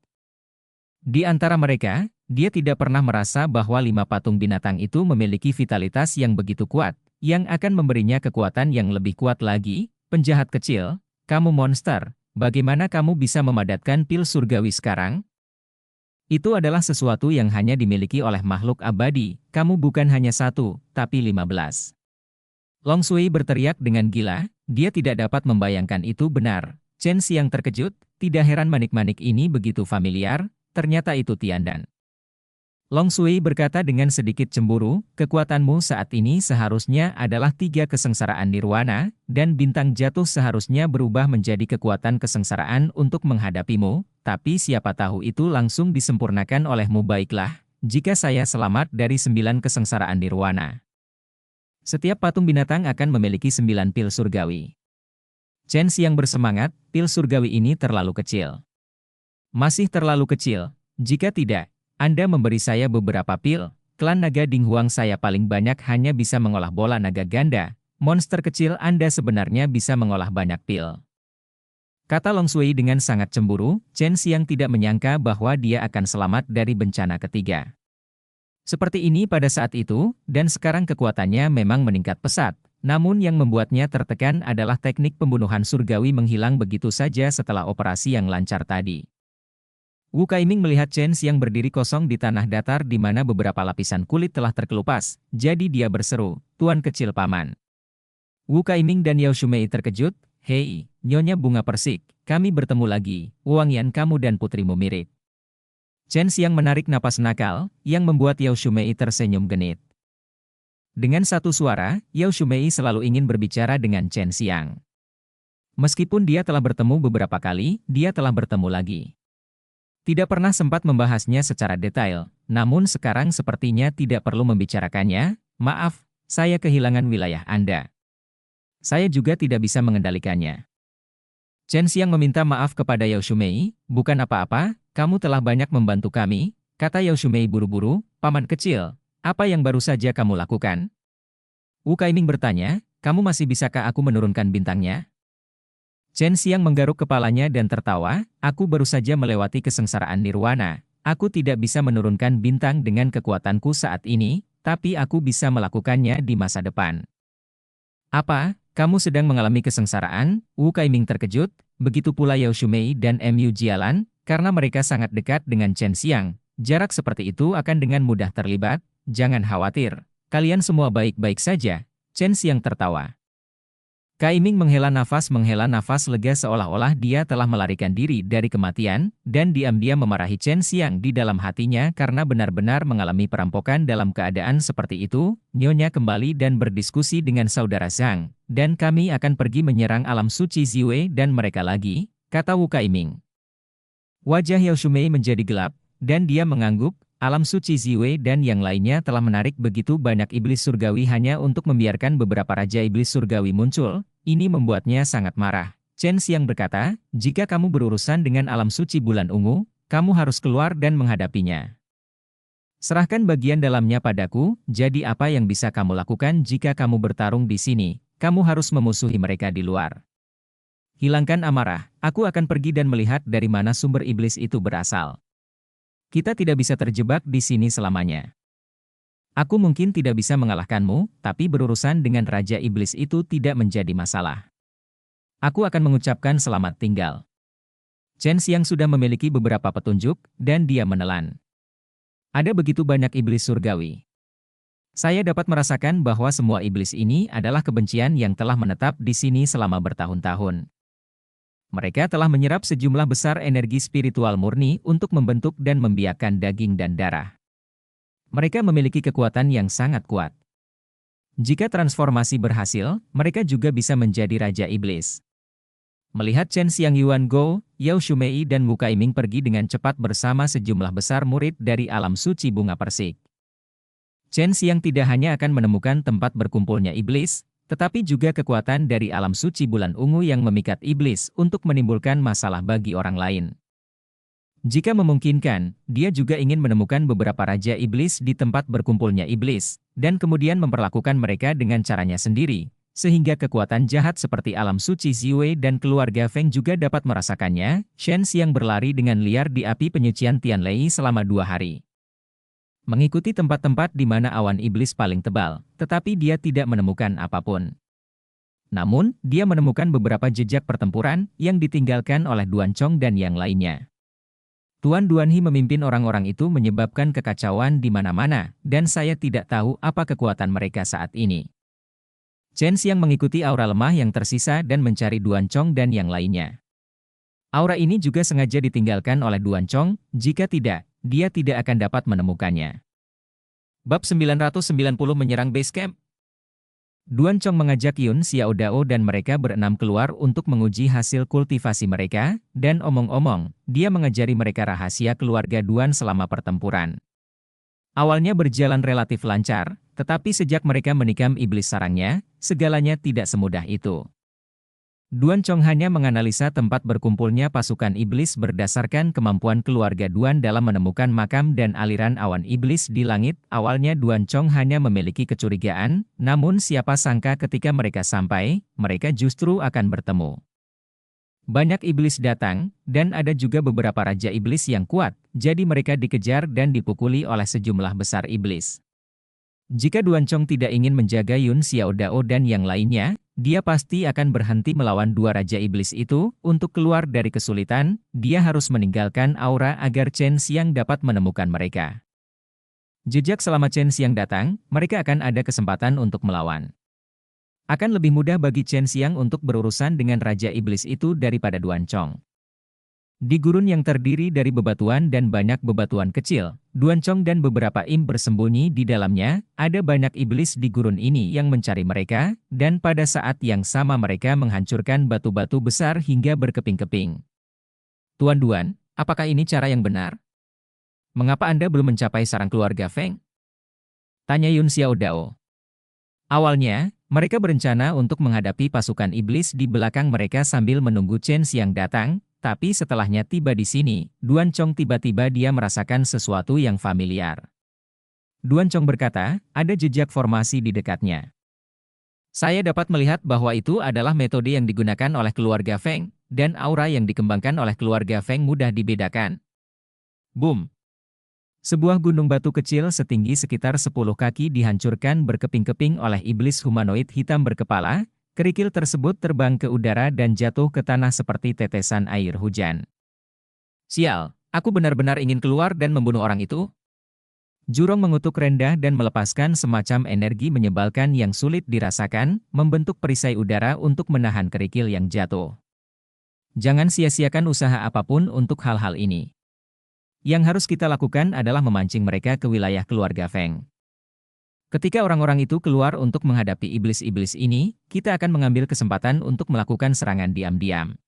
Di antara mereka, dia tidak pernah merasa bahwa 5 patung binatang itu memiliki vitalitas yang begitu kuat, yang akan memberinya kekuatan yang lebih kuat lagi. Penjahat kecil, kamu monster, bagaimana kamu bisa memadatkan pil surgawi sekarang? Itu adalah sesuatu yang hanya dimiliki oleh makhluk abadi, kamu bukan hanya 1, tapi 15. Long Sui berteriak dengan gila, dia tidak dapat membayangkan itu benar. Chen Xiang terkejut, tidak heran manik-manik ini begitu familiar, ternyata itu Tiandan. Long Sui berkata dengan sedikit cemburu, kekuatanmu saat ini seharusnya adalah 3 kesengsaraan nirwana, dan bintang jatuh seharusnya berubah menjadi kekuatan kesengsaraan untuk menghadapimu, tapi siapa tahu itu langsung disempurnakan olehmu. Baiklah, jika saya selamat dari 9 kesengsaraan nirwana. Setiap patung binatang akan memiliki 9 pil surgawi. Chen Xiang bersemangat, pil surgawi ini terlalu kecil. Masih terlalu kecil. Jika tidak, Anda memberi saya beberapa pil. Klan naga Dinghuang saya paling banyak hanya bisa mengolah bola naga ganda. Monster kecil Anda sebenarnya bisa mengolah banyak pil. Kata Long Shui dengan sangat cemburu, Chen Xiang tidak menyangka bahwa dia akan selamat dari bencana ketiga. Seperti ini pada saat itu, dan sekarang kekuatannya memang meningkat pesat. Namun yang membuatnya tertekan adalah teknik pembunuhan surgawi menghilang begitu saja setelah operasi yang lancar tadi. Wu Kaiming melihat Chen Xiang berdiri kosong di tanah datar di mana beberapa lapisan kulit telah terkelupas, jadi dia berseru, "Tuan kecil paman." Wu Kaiming dan Yao Shumei terkejut, "Hei, Nyonya Bunga Persik, kami bertemu lagi, wangian kamu dan putrimu mirip." Chen Xiang menarik napas nakal, yang membuat Yao Shumei tersenyum genit. Dengan satu suara, Yao Shumei selalu ingin berbicara dengan Chen Xiang. Meskipun dia telah bertemu beberapa kali, dia telah bertemu lagi. Tidak pernah sempat membahasnya secara detail, namun sekarang sepertinya tidak perlu membicarakannya. "Maaf, saya kehilangan wilayah Anda. Saya juga tidak bisa mengendalikannya." Chen Xiang meminta maaf kepada Yao Shumei, "Bukan apa-apa, kamu telah banyak membantu kami," kata Yao Shumei buru-buru, "Paman kecil, apa yang baru saja kamu lakukan?" Wu Kaiming bertanya, "Kamu masih bisakah aku menurunkan bintangnya?" Chen Xiang menggaruk kepalanya dan tertawa, "Aku baru saja melewati kesengsaraan nirwana. Aku tidak bisa menurunkan bintang dengan kekuatanku saat ini, tapi aku bisa melakukannya di masa depan." "Apa? Kamu sedang mengalami kesengsaraan?" Wu Kaiming terkejut, begitu pula Yao Shumei dan Mu Jialan, karena mereka sangat dekat dengan Chen Xiang. Jarak seperti itu akan dengan mudah terlibat. "Jangan khawatir, kalian semua baik-baik saja." Chen Xiang tertawa. Kaiming menghela nafas lega seolah-olah dia telah melarikan diri dari kematian, dan diam-diam memarahi Chen Xiang di dalam hatinya karena benar-benar mengalami perampokan dalam keadaan seperti itu. "Nyonya kembali dan berdiskusi dengan saudara Zhang, dan kami akan pergi menyerang alam suci Ziwei dan mereka lagi," kata Wu Kaiming. Wajah Yao Shumei menjadi gelap, dan dia mengangguk. Alam suci Ziwei dan yang lainnya telah menarik begitu banyak iblis surgawi hanya untuk membiarkan beberapa raja iblis surgawi muncul. Ini membuatnya sangat marah. Chen Xiang berkata, "Jika kamu berurusan dengan alam suci bulan ungu, kamu harus keluar dan menghadapinya. Serahkan bagian dalamnya padaku, jadi apa yang bisa kamu lakukan jika kamu bertarung di sini? Kamu harus memusuhi mereka di luar. Hilangkan amarah, aku akan pergi dan melihat dari mana sumber iblis itu berasal. Kita tidak bisa terjebak di sini selamanya. Aku mungkin tidak bisa mengalahkanmu, tapi berurusan dengan Raja Iblis itu tidak menjadi masalah. Aku akan mengucapkan selamat tinggal." Chen Xiang sudah memiliki beberapa petunjuk, dan dia menelan. Ada begitu banyak iblis surgawi. Saya dapat merasakan bahwa semua iblis ini adalah kebencian yang telah menetap di sini selama bertahun-tahun. Mereka telah menyerap sejumlah besar energi spiritual murni untuk membentuk dan membiakkan daging dan darah. Mereka memiliki kekuatan yang sangat kuat. Jika transformasi berhasil, mereka juga bisa menjadi Raja Iblis. Melihat Chen Xiang, Yuan Gou, Yao Shumei dan Wu Kaiming pergi dengan cepat bersama sejumlah besar murid dari alam suci bunga persik. Chen Xiang tidak hanya akan menemukan tempat berkumpulnya iblis, tetapi juga kekuatan dari alam suci bulan ungu yang memikat iblis untuk menimbulkan masalah bagi orang lain. Jika memungkinkan, dia juga ingin menemukan beberapa raja iblis di tempat berkumpulnya iblis, dan kemudian memperlakukan mereka dengan caranya sendiri, sehingga kekuatan jahat seperti alam suci Ziwei dan keluarga Feng juga dapat merasakannya. Chen Xiang berlari dengan liar di api penyucian Tianlei selama 2 hari. Mengikuti tempat-tempat di mana awan iblis paling tebal, tetapi dia tidak menemukan apapun. Namun, dia menemukan beberapa jejak pertempuran yang ditinggalkan oleh Duan Chong dan yang lainnya. Tuan Duanhi memimpin orang-orang itu menyebabkan kekacauan di mana-mana, dan saya tidak tahu apa kekuatan mereka saat ini. Chen Xiang mengikuti aura lemah yang tersisa dan mencari Duan Chong dan yang lainnya. Aura ini juga sengaja ditinggalkan oleh Duan Chong, jika tidak, dia tidak akan dapat menemukannya. Bab 990 menyerang base camp. Duan Chong mengajak Yun Xiao Dao dan mereka berenam keluar untuk menguji hasil kultivasi mereka, dan omong-omong, dia mengajari mereka rahasia keluarga Duan selama pertempuran. Awalnya berjalan relatif lancar, tetapi sejak mereka menikam iblis sarangnya, segalanya tidak semudah itu. Duan Chong hanya menganalisa tempat berkumpulnya pasukan iblis berdasarkan kemampuan keluarga Duan dalam menemukan makam dan aliran awan iblis di langit. Awalnya Duan Chong hanya memiliki kecurigaan, namun siapa sangka ketika mereka sampai, mereka justru akan bertemu. Banyak iblis datang, dan ada juga beberapa raja iblis yang kuat, jadi mereka dikejar dan dipukuli oleh sejumlah besar iblis. Jika Duan Chong tidak ingin menjaga Yun Xiaodao dan yang lainnya, dia pasti akan berhenti melawan dua raja iblis itu. Untuk keluar dari kesulitan, dia harus meninggalkan aura agar Chen Xiang dapat menemukan mereka. Jejak selama Chen Xiang datang, mereka akan ada kesempatan untuk melawan. Akan lebih mudah bagi Chen Xiang untuk berurusan dengan raja iblis itu daripada Duan Chong. Di gurun yang terdiri dari bebatuan dan banyak bebatuan kecil, Duan Chong dan beberapa im bersembunyi di dalamnya. Ada banyak iblis di gurun ini yang mencari mereka, dan pada saat yang sama mereka menghancurkan batu-batu besar hingga berkeping-keping. Tuan Duan, apakah ini cara yang benar? Mengapa Anda belum mencapai sarang keluarga Feng? Tanya Yun Xiaodao. Awalnya, mereka berencana untuk menghadapi pasukan iblis di belakang mereka sambil menunggu Chen Xiang datang. Tapi setelahnya tiba di sini, Duan Chong tiba-tiba dia merasakan sesuatu yang familiar. Duan Chong berkata, ada jejak formasi di dekatnya. Saya dapat melihat bahwa itu adalah metode yang digunakan oleh keluarga Feng, dan aura yang dikembangkan oleh keluarga Feng mudah dibedakan. Boom! Sebuah gunung batu kecil setinggi sekitar 10 kaki dihancurkan berkeping-keping oleh iblis humanoid hitam berkepala. Kerikil tersebut terbang ke udara dan jatuh ke tanah seperti tetesan air hujan. Sial, aku benar-benar ingin keluar dan membunuh orang itu. Jurong mengutuk rendah dan melepaskan semacam energi menyebalkan yang sulit dirasakan, membentuk perisai udara untuk menahan kerikil yang jatuh. Jangan sia-siakan usaha apapun untuk hal-hal ini. Yang harus kita lakukan adalah memancing mereka ke wilayah keluarga Feng. Ketika orang-orang itu keluar untuk menghadapi iblis-iblis ini, kita akan mengambil kesempatan untuk melakukan serangan diam-diam.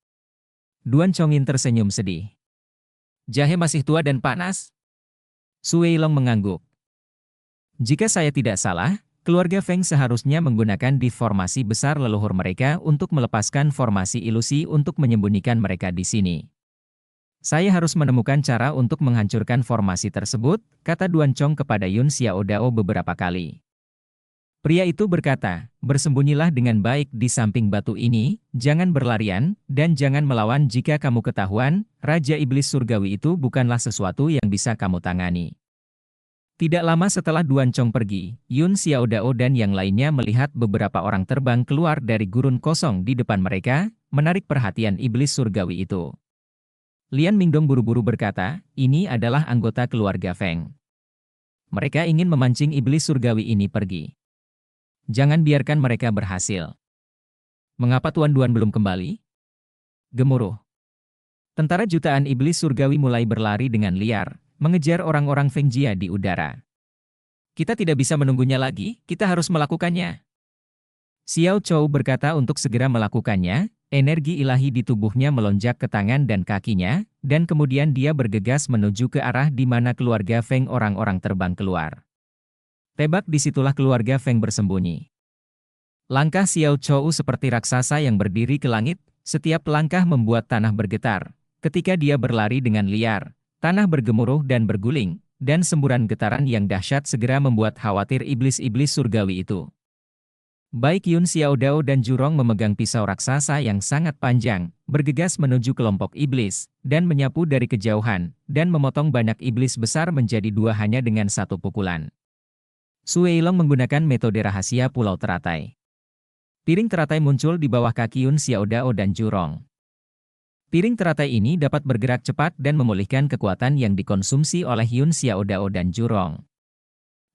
Duan Chongin tersenyum sedih. Jahe masih tua dan panas? Su Weilong mengangguk. Jika saya tidak salah, keluarga Feng seharusnya menggunakan deformasi besar leluhur mereka untuk melepaskan formasi ilusi untuk menyembunyikan mereka di sini. Saya harus menemukan cara untuk menghancurkan formasi tersebut, kata Duan Chong kepada Yun Xiaodao beberapa kali. Pria itu berkata, bersembunyilah dengan baik di samping batu ini, jangan berlarian, dan jangan melawan jika kamu ketahuan, Raja Iblis Surgawi itu bukanlah sesuatu yang bisa kamu tangani. Tidak lama setelah Duan Chong pergi, Yun Xiaodao dan yang lainnya melihat beberapa orang terbang keluar dari gurun kosong di depan mereka, menarik perhatian Iblis Surgawi itu. Lian Mingdong buru-buru berkata, ini adalah anggota keluarga Feng. Mereka ingin memancing iblis surgawi ini pergi. Jangan biarkan mereka berhasil. Mengapa Tuan Duan belum kembali? Gemuruh. Tentara jutaan iblis surgawi mulai berlari dengan liar, mengejar orang-orang Feng Jia di udara. Kita tidak bisa menunggunya lagi, kita harus melakukannya. Xiao Chou berkata untuk segera melakukannya. Energi ilahi di tubuhnya melonjak ke tangan dan kakinya, dan kemudian dia bergegas menuju ke arah di mana keluarga Feng orang-orang terbang keluar. Tebak disitulah keluarga Feng bersembunyi. Langkah Xiao Chou seperti raksasa yang berdiri ke langit, setiap langkah membuat tanah bergetar. Ketika dia berlari dengan liar, tanah bergemuruh dan berguling, dan semburan getaran yang dahsyat segera membuat khawatir iblis-iblis surgawi itu. Baik Yun Xiaodao dan Jurong memegang pisau raksasa yang sangat panjang, bergegas menuju kelompok iblis, dan menyapu dari kejauhan, dan memotong banyak iblis besar menjadi dua hanya dengan satu pukulan. Su Weilong menggunakan metode rahasia pulau teratai. Piring teratai muncul di bawah kaki Yun Xiaodao dan Jurong. Piring teratai ini dapat bergerak cepat dan memulihkan kekuatan yang dikonsumsi oleh Yun Xiaodao dan Jurong.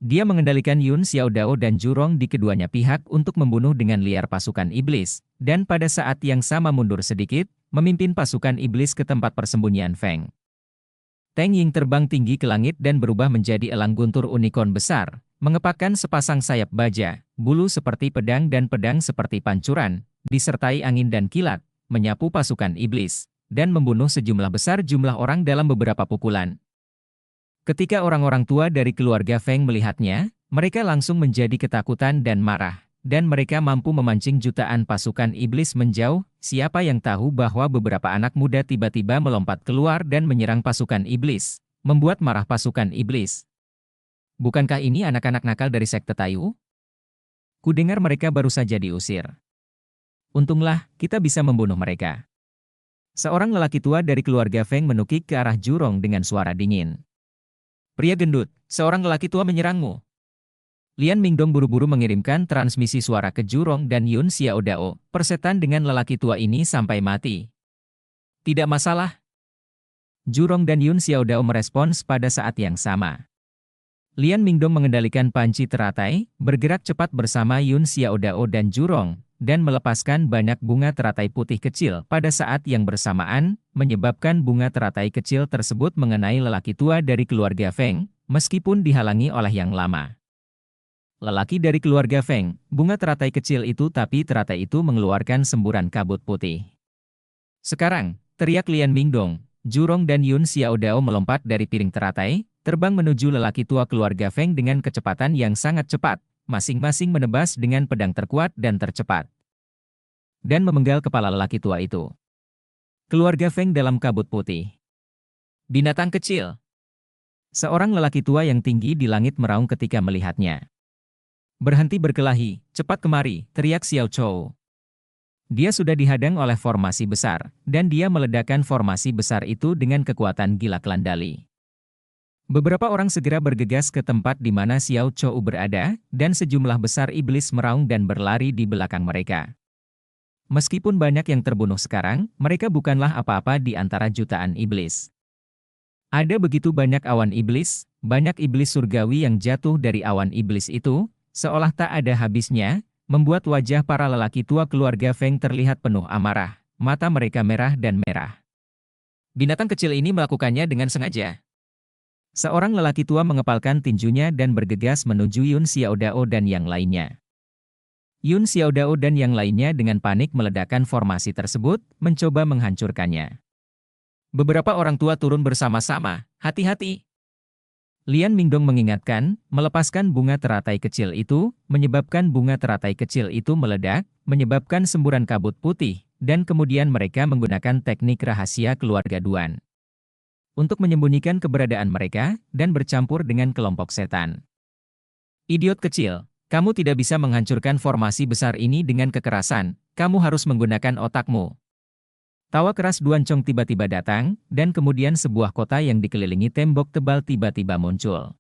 Dia mengendalikan Yun Xiaodao dan Jurong di keduanya pihak untuk membunuh dengan liar pasukan iblis, dan pada saat yang sama mundur sedikit, memimpin pasukan iblis ke tempat persembunyian Feng. Teng Ying terbang tinggi ke langit dan berubah menjadi elang guntur unicorn besar, mengepakkan sepasang sayap baja, bulu seperti pedang dan pedang seperti pancuran, disertai angin dan kilat, menyapu pasukan iblis, dan membunuh sejumlah besar jumlah orang dalam beberapa pukulan. Ketika orang-orang tua dari keluarga Feng melihatnya, mereka langsung menjadi ketakutan dan marah, dan mereka mampu memancing jutaan pasukan iblis menjauh. Siapa yang tahu bahwa beberapa anak muda tiba-tiba melompat keluar dan menyerang pasukan iblis, membuat marah pasukan iblis. Bukankah ini anak-anak nakal dari sekte Tayu? Kudengar mereka baru saja diusir. Untunglah, kita bisa membunuh mereka. Seorang lelaki tua dari keluarga Feng menukik ke arah Jurong dengan suara dingin. Pria gendut, seorang lelaki tua menyerangmu. Lian Mingdong buru-buru mengirimkan transmisi suara ke Jurong dan Yun Xiaodao, persetan dengan lelaki tua ini sampai mati. Tidak masalah. Jurong dan Yun Xiaodao merespons pada saat yang sama. Lian Mingdong mengendalikan panci teratai, bergerak cepat bersama Yun Xiaodao dan Jurong, dan melepaskan banyak bunga teratai putih kecil pada saat yang bersamaan, menyebabkan bunga teratai kecil tersebut mengenai lelaki tua dari keluarga Feng, meskipun dihalangi oleh yang lama. Lelaki dari keluarga Feng, bunga teratai kecil itu tapi teratai itu mengeluarkan semburan kabut putih. Sekarang, teriak Lian Mingdong, Jurong dan Yun Xiaodao melompat dari piring teratai, terbang menuju lelaki tua keluarga Feng dengan kecepatan yang sangat cepat, masing-masing menebas dengan pedang terkuat dan tercepat. Dan memenggal kepala lelaki tua itu. Keluarga Feng dalam kabut putih. Binatang kecil. Seorang lelaki tua yang tinggi di langit meraung ketika melihatnya. Berhenti berkelahi, cepat kemari, teriak Xiao Chou. Dia sudah dihadang oleh formasi besar, dan dia meledakkan formasi besar itu dengan kekuatan gila Kelandali. Beberapa orang segera bergegas ke tempat di mana Xiao Chou berada, dan sejumlah besar iblis meraung dan berlari di belakang mereka. Meskipun banyak yang terbunuh sekarang, mereka bukanlah apa-apa di antara jutaan iblis. Ada begitu banyak awan iblis, banyak iblis surgawi yang jatuh dari awan iblis itu, seolah tak ada habisnya, membuat wajah para lelaki tua keluarga Feng terlihat penuh amarah, mata mereka merah dan merah. Binatang kecil ini melakukannya dengan sengaja. Seorang lelaki tua mengepalkan tinjunya dan bergegas menuju Yun Xiaodao dan yang lainnya. Yun Xiaodao dan yang lainnya dengan panik meledakkan formasi tersebut, mencoba menghancurkannya. Beberapa orang tua turun bersama-sama, hati-hati. Lian Mingdong mengingatkan, melepaskan bunga teratai kecil itu, menyebabkan bunga teratai kecil itu meledak, menyebabkan semburan kabut putih, dan kemudian mereka menggunakan teknik rahasia keluarga Duan untuk menyembunyikan keberadaan mereka, dan bercampur dengan kelompok setan. Idiot kecil, kamu tidak bisa menghancurkan formasi besar ini dengan kekerasan, kamu harus menggunakan otakmu. Tawa keras Duan Chong tiba-tiba datang, dan kemudian sebuah kota yang dikelilingi tembok tebal tiba-tiba muncul.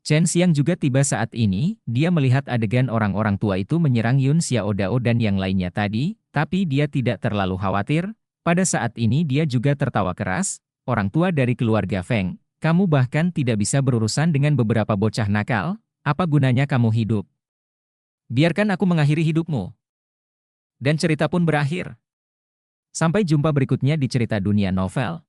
Chen Xiang juga tiba saat ini, dia melihat adegan orang-orang tua itu menyerang Yun Xiaodao dan yang lainnya tadi, tapi dia tidak terlalu khawatir, pada saat ini dia juga tertawa keras. Orang tua dari keluarga Feng, kamu bahkan tidak bisa berurusan dengan beberapa bocah nakal, apa gunanya kamu hidup? Biarkan aku mengakhiri hidupmu. Dan cerita pun berakhir. Sampai jumpa berikutnya di cerita dunia novel.